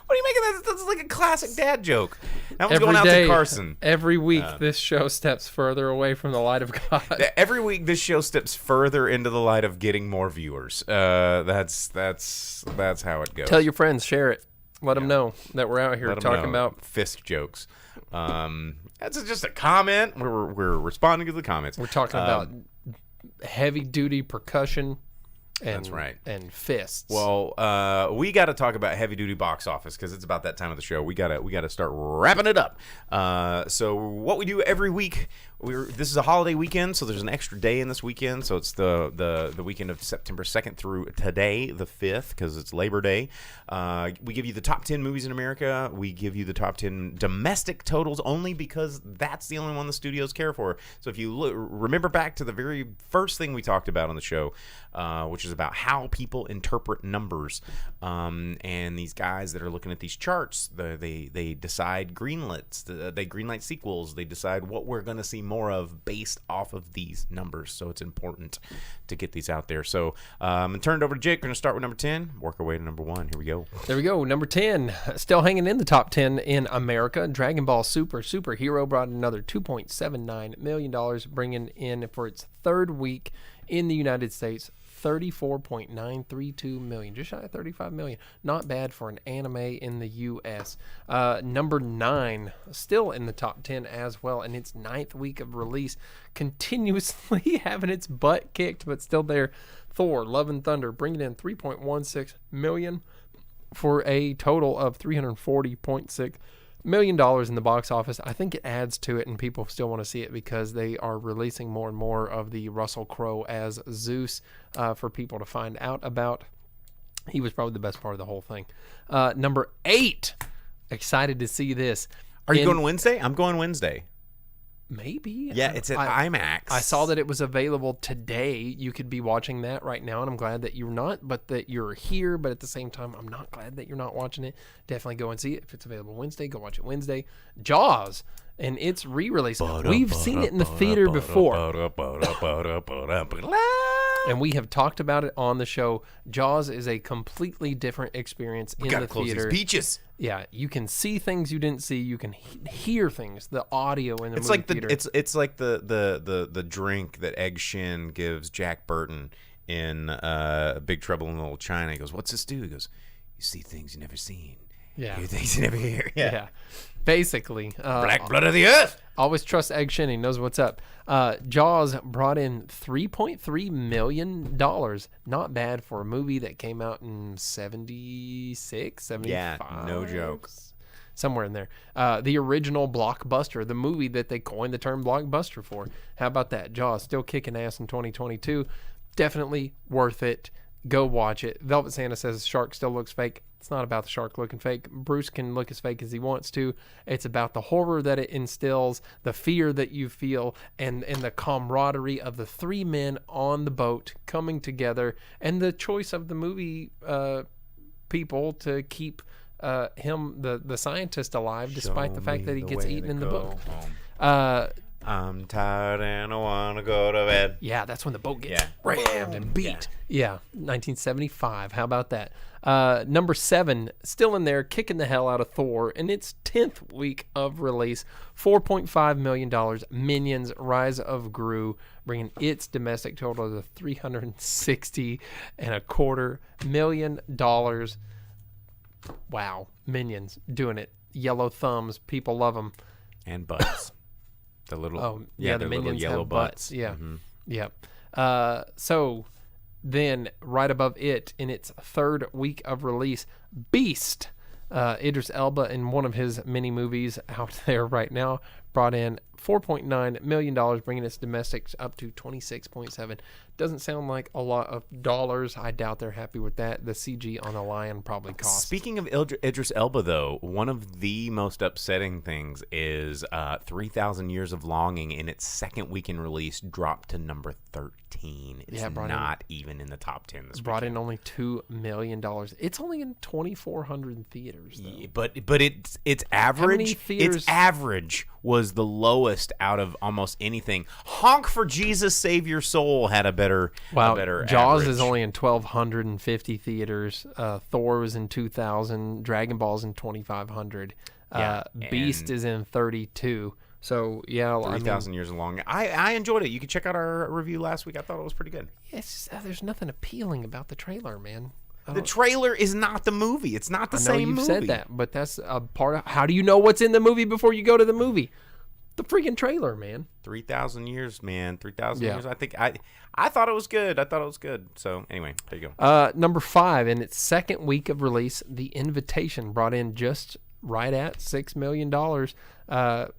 Speaker 6: What are you making that? That's like a classic dad joke. That one's going out to Carson.
Speaker 7: Every week, this show steps further away from the light of God.
Speaker 6: Every week, this show steps further into the light of getting more viewers. That's how it goes.
Speaker 7: Tell your friends, share it. Let them know that we're out here talking about
Speaker 6: fist jokes. That's just a comment. We're responding to the comments.
Speaker 7: We're talking about heavy duty percussion.
Speaker 6: That's right.
Speaker 7: And fists.
Speaker 6: Well, we got to talk about heavy duty box office because it's about that time of the show. We gotta start wrapping it up. So what we do every week, this is a holiday weekend, so there's an extra day in this weekend. So it's the weekend of September 2nd through today, the 5th, because it's Labor Day. We give you the top 10 movies in America. We give you the top 10 domestic totals only because that's the only one the studios care for. So if you remember back to the very first thing we talked about on the show, which is about how people interpret numbers, and these guys that are looking at these charts, they decide greenlights, they greenlight sequels, they decide what we're going to see more of based off of these numbers. So it's important to get these out there. So I'm going to turn it over to Jake. We're going to start with number 10, work our way to number 1. Here we go.
Speaker 7: There we go. Number 10, still hanging in the top 10 in America. Dragon Ball Superhero brought in another $2.79 million, bringing in for its third week in the United States $34.932 million, just shy of $35 million. Not bad for an anime in the U.S. Number 9, still in the top 10 as well, in its 9th week of release, continuously having its butt kicked, but still there. Thor: Love and Thunder, bringing in $3.16 million for a total of $340.6 $1 million in the box office. I think it adds to it, and people still want to see it because they are releasing more and more of the Russell Crowe as Zeus for people to find out about. He was probably the best part of the whole thing. Number 8, excited to see this.
Speaker 6: Are you going Wednesday? I'm going Wednesday.
Speaker 7: Maybe.
Speaker 6: Yeah, it's at IMAX.
Speaker 7: I saw that it was available today. You could be watching that right now, and I'm glad that you're not, but that you're here. But at the same time, I'm not glad that you're not watching it. Definitely go and see it. If it's available Wednesday, go watch it Wednesday. Jaws and its re-release. We've seen it in the theater before. And we have talked about it on the show. Jaws is a completely different experience in the theater.
Speaker 6: These beaches.
Speaker 7: Yeah, you can see things you didn't see. You can hear things. The audio in the movie theater.
Speaker 6: It's like the drink that Egg Shin gives Jack Burton in Big Trouble in Little China. He goes, "What's this do?" He goes, "You see things you never seen.
Speaker 7: Yeah,
Speaker 6: hear things you never hear."
Speaker 7: Yeah. Basically,
Speaker 6: Black Blood of the Earth.
Speaker 7: Always trust Egg Shin. He knows what's up. Jaws brought in $3.3 million. Not bad for a movie that came out in 76, 75.
Speaker 6: Yeah, no joke.
Speaker 7: Somewhere in there. The original blockbuster, the movie that they coined the term blockbuster for. How about that? Jaws still kicking ass in 2022. Definitely worth it. Go watch it. Velvet Santa says the shark still looks fake. It's not about the shark looking fake. Bruce can look as fake as he wants to. It's about the horror that it instills, the fear that you feel, and the camaraderie of the three men on the boat coming together, and the choice of the movie people to keep him, the scientist, alive, despite the fact that he gets eaten in the book.
Speaker 6: I'm tired and I want to go to bed.
Speaker 7: Yeah, that's when the boat gets rammed and beat. Yeah, 1975. How about that? Number 7, still in there, kicking the hell out of Thor in its 10th week of release. $4.5 million. Minions: Rise of Gru, bringing its domestic total to $360.25 million. Wow, Minions doing it. Yellow thumbs, people love them.
Speaker 6: And butts. The little,
Speaker 7: the Minions
Speaker 6: yellow
Speaker 7: have
Speaker 6: butts.
Speaker 7: Yeah,
Speaker 6: Mm-hmm.
Speaker 7: Yep. So then, right above it, in its 3rd week of release, Beast. Idris Elba in one of his mini movies out there right now, brought in $4.9 million, bringing its domestics up to 26.7. Doesn't sound like a lot of dollars. I doubt they're happy with that. The CG on the lion probably cost.
Speaker 6: Speaking of Idris Elba, though, one of the most upsetting things is 3,000 Years of Longing in its second weekend release dropped to number 13. It's not even in the top 10 this week.
Speaker 7: Brought in only $2 million. It's only in 2,400 theaters, though.
Speaker 6: Yeah, but its average its average was the lowest out of almost anything. Honk for Jesus Save Your Soul had a better
Speaker 7: Jaws
Speaker 6: average.
Speaker 7: is only in 1,250 theaters. Thor was in 2,000. Dragon Ball's in 2,500. Beast is in 32. So, yeah.
Speaker 6: 3,000 Years of Longing. I enjoyed it. You can check out our review last week. I thought it was pretty good.
Speaker 7: It's just, there's nothing appealing about the trailer, man.
Speaker 6: The trailer is not the movie. It's not the same movie.
Speaker 7: I know you've said that, but that's a part of... How do you know what's in the movie before you go to the movie? The freaking trailer, man.
Speaker 6: 3,000 years, man. 3,000 years. I think I thought it was good. So, anyway, there you
Speaker 7: go. Number 5, in its second week of release, The Invitation brought in just right at $6 million,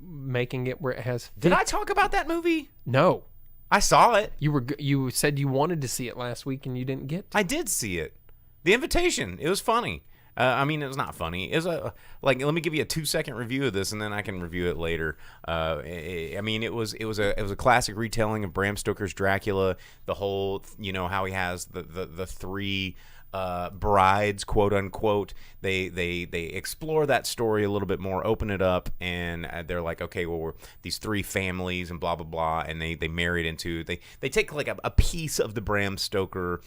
Speaker 7: making it where it has...
Speaker 6: Did I talk about that movie?
Speaker 7: No.
Speaker 6: I saw it.
Speaker 7: You said you wanted to see it last week and you didn't get to.
Speaker 6: I did see it. The Invitation. It was funny. I mean, it was not funny. It was let me give you a 2-second review of this, and then I can review it later. I mean, it was a classic retelling of Bram Stoker's Dracula. The whole, how he has the three brides, quote unquote. They explore that story a little bit more, open it up, and they're like, okay, well, we're these three families and blah blah blah, and they married into they take like a piece of the Bram Stoker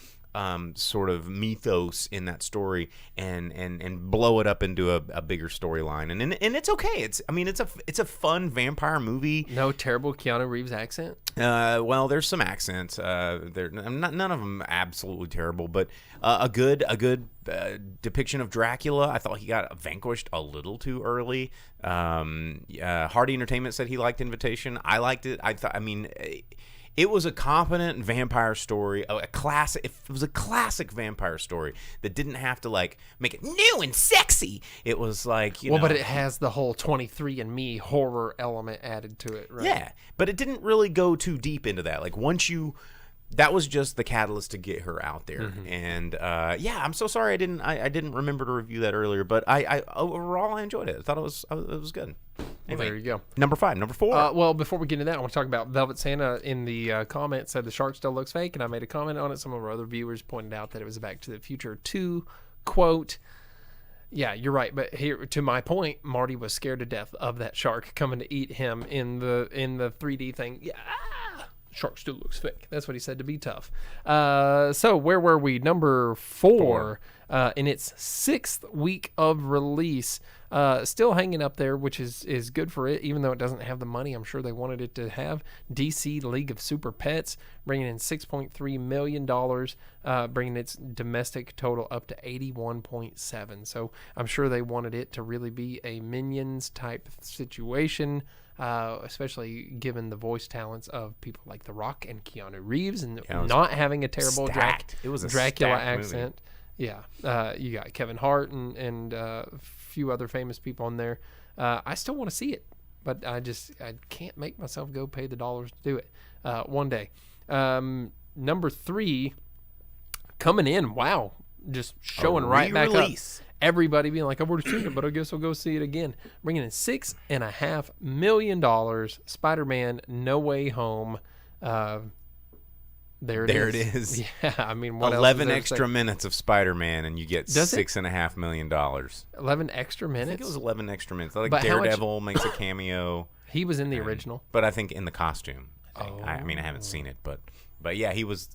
Speaker 6: sort of mythos in that story and blow it up into a bigger storyline, and it's okay. It's a fun vampire movie.
Speaker 7: No terrible Keanu Reeves accent.
Speaker 6: Well, there's some accents. None of them absolutely terrible, but a good depiction of Dracula. I thought he got vanquished a little too early. Hardy Entertainment said he liked Invitation. I liked it. It was a competent vampire story, a classic. It was a classic vampire story that didn't have to like make it new and sexy. It was like
Speaker 7: but it has the whole 23andMe horror element added to it, right?
Speaker 6: Yeah, but it didn't really go too deep into that. Like that was just the catalyst to get her out there. Mm-hmm. And I'm so sorry I didn't remember to review that earlier. But I overall I enjoyed it. I thought it was good. Anyway,
Speaker 7: there you go.
Speaker 6: Number 4.
Speaker 7: Well, before we get into that, I want to talk about Velvet Santa. In the comments said the shark still looks fake, and I made a comment on it. Some of our other viewers pointed out that it was a Back to the Future 2 quote. Yeah, you're right. But here, to my point, Marty was scared to death of that shark coming to eat him in the 3D thing. Yeah. Shark still looks fake. That's what he said to be tough. So where were we? Number 4. In its 6th week of release, still hanging up there, which is good for it, even though it doesn't have the money I'm sure they wanted it to have. DC League of Super Pets, bringing in $6.3 million, bringing its domestic total up to 81.7. So I'm sure they wanted it to really be a Minions type situation. Especially given the voice talents of people like The Rock and Keanu Reeves, and not having a terrible Dracula accent. Movie. Yeah, you got Kevin Hart and a few other famous people on there. I still want to see it, but I can't make myself go pay the dollars to do it one day. Number 3, coming in, wow, just showing right back up. Everybody being like, I've already seen it, but I guess I'll go see it again. Bringing in $6.5 million. Spider-Man No Way Home. There it is. Yeah, I mean, what
Speaker 6: 11 extra minutes of Spider-Man, and you get $6.5 million.
Speaker 7: 11 extra minutes?
Speaker 6: I think it was 11 extra minutes. Like Daredevil makes a cameo.
Speaker 7: He was in the original.
Speaker 6: But I think in the costume. I haven't seen it, but yeah, he was,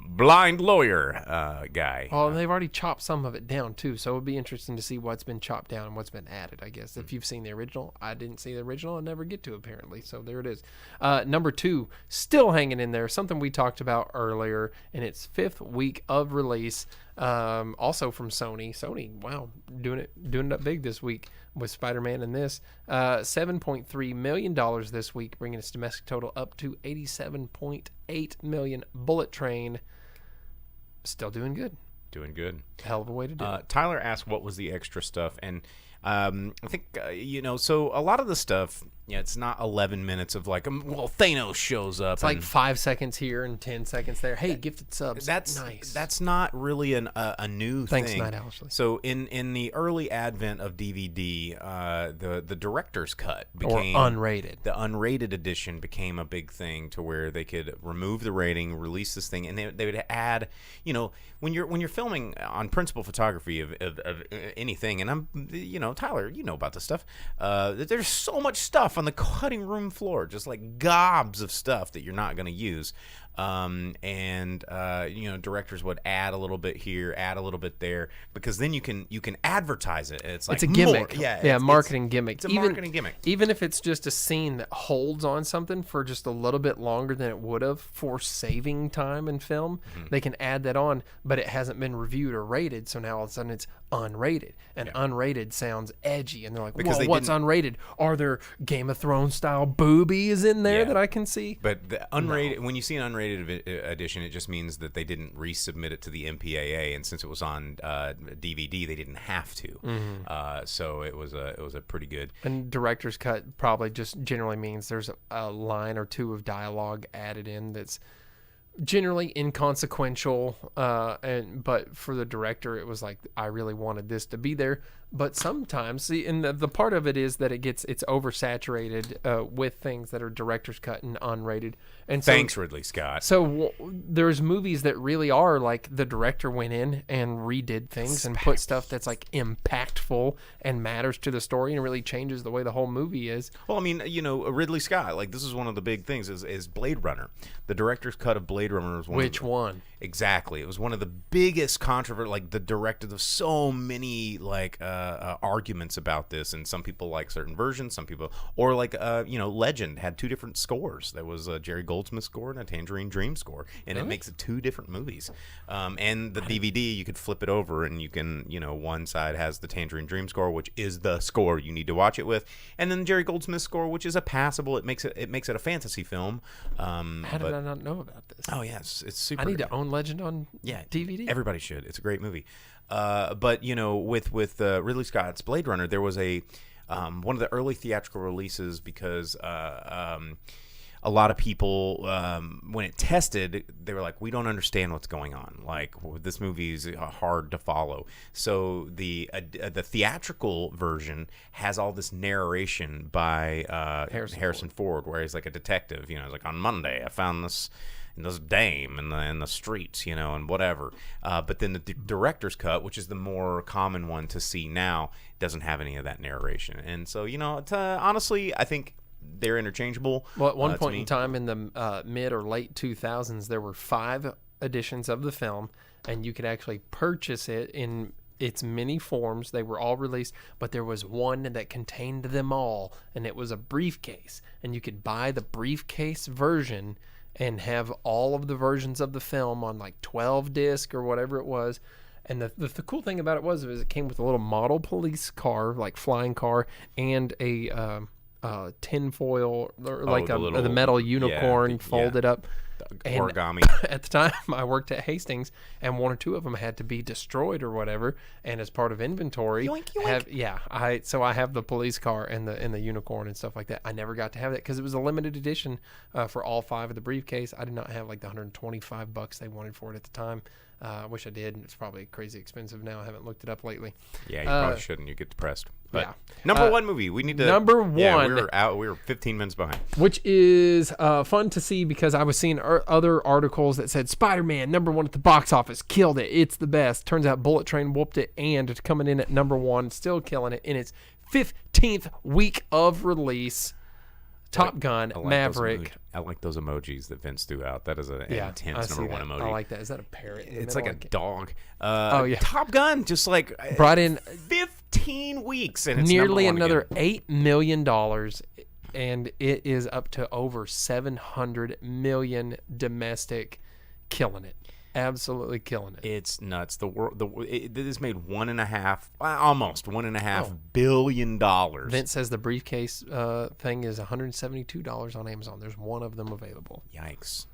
Speaker 6: blind lawyer guy.
Speaker 7: Oh, they've already chopped some of it down too, so it would be interesting to see what's been chopped down and what's been added, I guess. If you've seen the original, I didn't see the original and never get to, apparently, so there it is. Number 2, still hanging in there, something we talked about earlier in its 5th week of release, also from Sony, wow, doing it up big this week with Spider-Man and this. $7.3 million this week, bringing its domestic total up to $87.8 million. Bullet Train, still doing good. Hell of a way to do it.
Speaker 6: Tyler asked what was the extra stuff, and I think, so a lot of the stuff Yeah, it's not 11 minutes of like, well, Thanos shows up.
Speaker 7: It's like 5 seconds here and 10 seconds there. Hey, gifted subs.
Speaker 6: That's
Speaker 7: nice.
Speaker 6: That's not really a new
Speaker 7: Thanks,
Speaker 6: thing.
Speaker 7: Night Ashley.
Speaker 6: So in the early advent of DVD, the director's cut became
Speaker 7: or unrated.
Speaker 6: The unrated edition became a big thing to where they could remove the rating, release this thing, and they would add, when you're filming on principal photography of anything, and I'm, Tyler, you know about this stuff. There's so much stuff on the cutting room floor, just like gobs of stuff that you're not going to use. Directors would add a little bit here, add a little bit there, because then you can advertise it. It's like
Speaker 7: it's a gimmick.
Speaker 6: More.
Speaker 7: Marketing gimmick.
Speaker 6: It's a marketing gimmick.
Speaker 7: Even if it's just a scene that holds on something for just a little bit longer than it would have for saving time in film, they can add that on, but it hasn't been reviewed or rated, so now all of a sudden it's unrated. And unrated sounds edgy, and they're like, well, what's unrated? Are there Game of Thrones style boobies in there that I can see?
Speaker 6: But the unrated, when you see an unrated edition, it just means that they didn't resubmit it to the MPAA, and since it was on DVD, they didn't have to. So it was a pretty good. And
Speaker 7: director's cut probably just generally means there's a line or two of dialogue added in that's generally inconsequential, but for the director, it was like, I really wanted this to be there. But sometimes, and the part of it is that it's oversaturated with things that are director's cut and unrated. And so,
Speaker 6: thanks, Ridley Scott.
Speaker 7: So there's movies that really are like the director went in and redid things and put stuff that's like impactful and matters to the story and really changes the way the whole movie is.
Speaker 6: Well, I mean, Ridley Scott, like, this is one of the big things is Blade Runner. The director's cut of Blade Runner was
Speaker 7: one?
Speaker 6: Exactly. It was one of the biggest controversy. Like, the director, there's so many arguments about this, and some people like certain versions, some people, or like Legend had two different scores. There was a Jerry Goldsmith score and a Tangerine Dream score, and it makes it two different movies. And the DVD, you could flip it over, and you can, one side has the Tangerine Dream score, which is the score you need to watch it with, and then Jerry Goldsmith score, which is a passable. It makes it a fantasy film.
Speaker 7: How did I not know about this?
Speaker 6: Oh yeah, it's super.
Speaker 7: I need to own Legend on DVD.
Speaker 6: Everybody should. It's a great movie. But with Ridley Scott's Blade Runner, there was one of the early theatrical releases because a lot of people, when it tested, they were like, we don't understand what's going on. Like, this movie is hard to follow. So the theatrical version has all this narration by Harrison Ford, where he's like a detective. He's like, on Monday I found this dame in the streets, and whatever. But then the director's cut, which is the more common one to see now, doesn't have any of that narration. And so, honestly, I think they're interchangeable.
Speaker 7: Well, at one point in time in the mid or late 2000s, there were 5 editions of the film, and you could actually purchase it in its many forms. They were all released, but there was one that contained them all, and it was a briefcase. And you could buy the briefcase version and have all of the versions of the film on like 12 disc or whatever it was. And the cool thing about it was it came with a little model police car, like flying car, and a tinfoil, or like the metal unicorn folded up.
Speaker 6: Origami.
Speaker 7: At the time, I worked at Hastings, and 1 or 2 of them had to be destroyed or whatever. And as part of inventory,
Speaker 6: yoink, yoink.
Speaker 7: So I have the police car and the unicorn and stuff like that. I never got to have that because it was a limited edition for all 5 of the briefcase. I did not have like the $125 they wanted for it at the time. I wish I did. It's probably crazy expensive now. I haven't looked it up lately.
Speaker 6: Yeah, you probably shouldn't. You get depressed. But
Speaker 7: yeah.
Speaker 6: Number 1 movie. We need to.
Speaker 7: Number 1.
Speaker 6: Yeah, we were 15 minutes behind.
Speaker 7: Which is fun to see because I was seeing other articles that said Spider-Man #1 at the box office, killed it. It's the best. Turns out Bullet Train whooped it, and it's coming in at #1, still killing it in its 15th week of release. Top Gun Maverick.
Speaker 6: I like those emojis that Vince threw out. That is an intense #1 emoji.
Speaker 7: I like that. Is that a parrot?
Speaker 6: It's like a dog.
Speaker 7: Yeah.
Speaker 6: Top Gun just like
Speaker 7: brought in
Speaker 6: 15 weeks and it's
Speaker 7: nearly
Speaker 6: #1
Speaker 7: another
Speaker 6: again.
Speaker 7: $8 million, and it is up to over 700 million domestic, killing it. Absolutely killing it.
Speaker 6: It's nuts. It has made almost $1.5 billion.
Speaker 7: Vince says the briefcase thing is $172 on Amazon. There's one of them available.
Speaker 6: Yikes.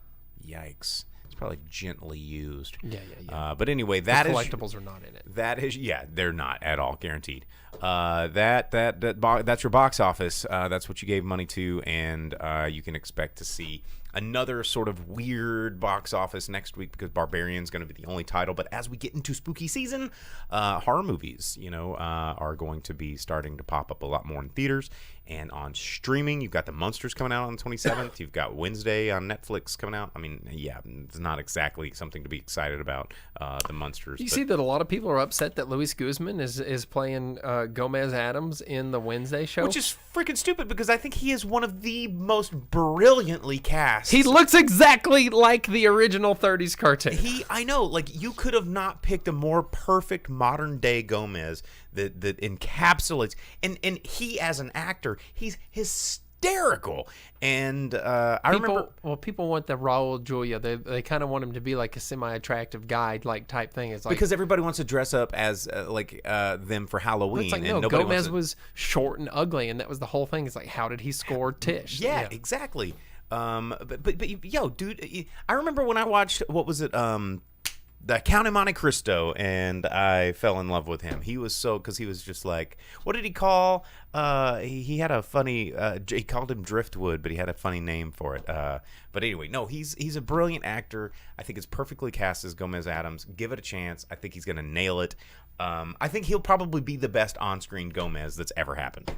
Speaker 6: It's probably gently used.
Speaker 7: Yeah.
Speaker 6: But anyway,
Speaker 7: The collectibles are not in it.
Speaker 6: That is, they're not at all guaranteed. That's your box office. That's what you gave money to, and you can expect to see another sort of weird box office next week because Barbarian's going to be the only title. But as we get into spooky season, horror movies, are going to be starting to pop up a lot more in theaters and on streaming. You've got The Munsters coming out on the 27th. You've got Wednesday on Netflix coming out. I mean, it's not exactly something to be excited about, The Munsters.
Speaker 7: You see that a lot of people are upset that Luis Guzman is playing Gomez Adams in the Wednesday show,
Speaker 6: which is freaking stupid because I think he is one of the most brilliantly cast.
Speaker 7: He looks exactly like the original 30s cartoon.
Speaker 6: I know, like you could have not picked a more perfect modern day Gomez that encapsulates, and he as an actor, he's hysterical. And I remember,
Speaker 7: people want the Raul Julia. They kind of want him to be like a semi-attractive guy, like type thing. It's like,
Speaker 6: because everybody wants to dress up as them for Halloween.
Speaker 7: It's like,
Speaker 6: and
Speaker 7: no, Gomez was short and ugly, and that was the whole thing. It's like, how did he score Tish?
Speaker 6: Yeah, exactly. But yo, dude, I remember when I watched, what was it, The Count of Monte Cristo, and I fell in love with him. He was because he was just like, what did he call? He had a funny, he called him Driftwood, but he had a funny name for it. But anyway, no, he's a brilliant actor. I think it's perfectly cast as Gomez Adams. Give it a chance. I think he's going to nail it. I think he'll probably be the best on-screen Gomez that's ever happened.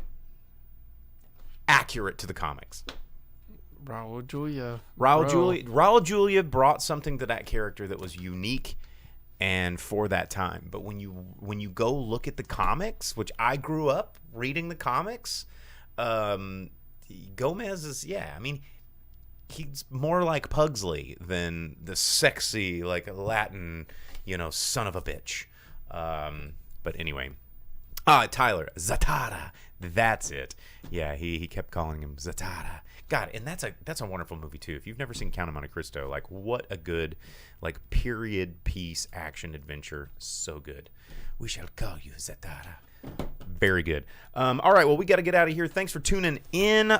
Speaker 6: Accurate to the comics.
Speaker 7: Raul Julia.
Speaker 6: Raul Julia brought something to that character that was unique and for that time. But when you go look at the comics, which I grew up reading the comics, Gomez is, I mean, he's more like Pugsley than the sexy, like Latin, son of a bitch. But anyway, Tyler, Zatara. That's it. Yeah, he kept calling him Zatara. God, and that's a wonderful movie too. If you've never seen Count of Monte Cristo, like what a good period piece action adventure. So good. We shall call you Zatara. Very good. All right, well, we got to get out of here. Thanks for tuning in.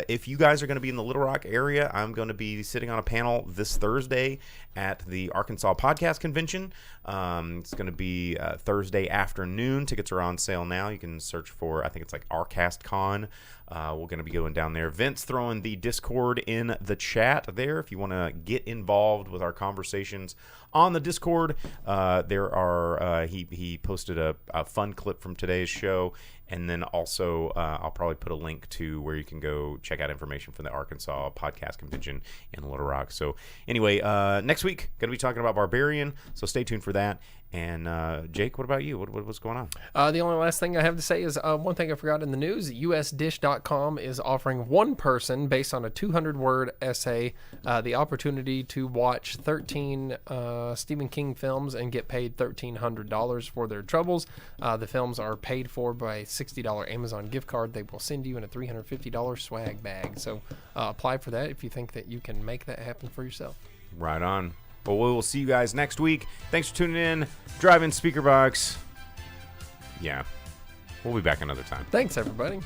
Speaker 6: If you guys are going to be in the Little Rock area, I'm going to be sitting on a panel this Thursday at the Arkansas Podcast Convention. It's going to be Thursday afternoon. Tickets are on sale now. You can search for, I think it's like RcastCon. We're going to be going down there. Vince throwing the Discord in the chat there. If you want to get involved with our conversations on the Discord, there are he posted a fun clip from today's show, and then also I'll probably put a link to where you can go check out information from the Arkansas Podcast Convention in Little Rock. So anyway, next week going to be talking about Barbarian, so stay tuned for that. And Jake, what about you? What's going on?
Speaker 7: The only last thing I have to say is one thing I forgot in the news. USDish.com is offering one person, based on a 200-word essay, the opportunity to watch 13 Stephen King films and get paid $1,300 for their troubles. The films are paid for by a $60 Amazon gift card. They will send you in a $350 swag bag. So apply for that if you think that you can make that happen for yourself.
Speaker 6: Right on. Well, we will see you guys next week. Thanks for tuning in. Drive-In Speaker Box. Yeah. We'll be back another time.
Speaker 7: Thanks, everybody.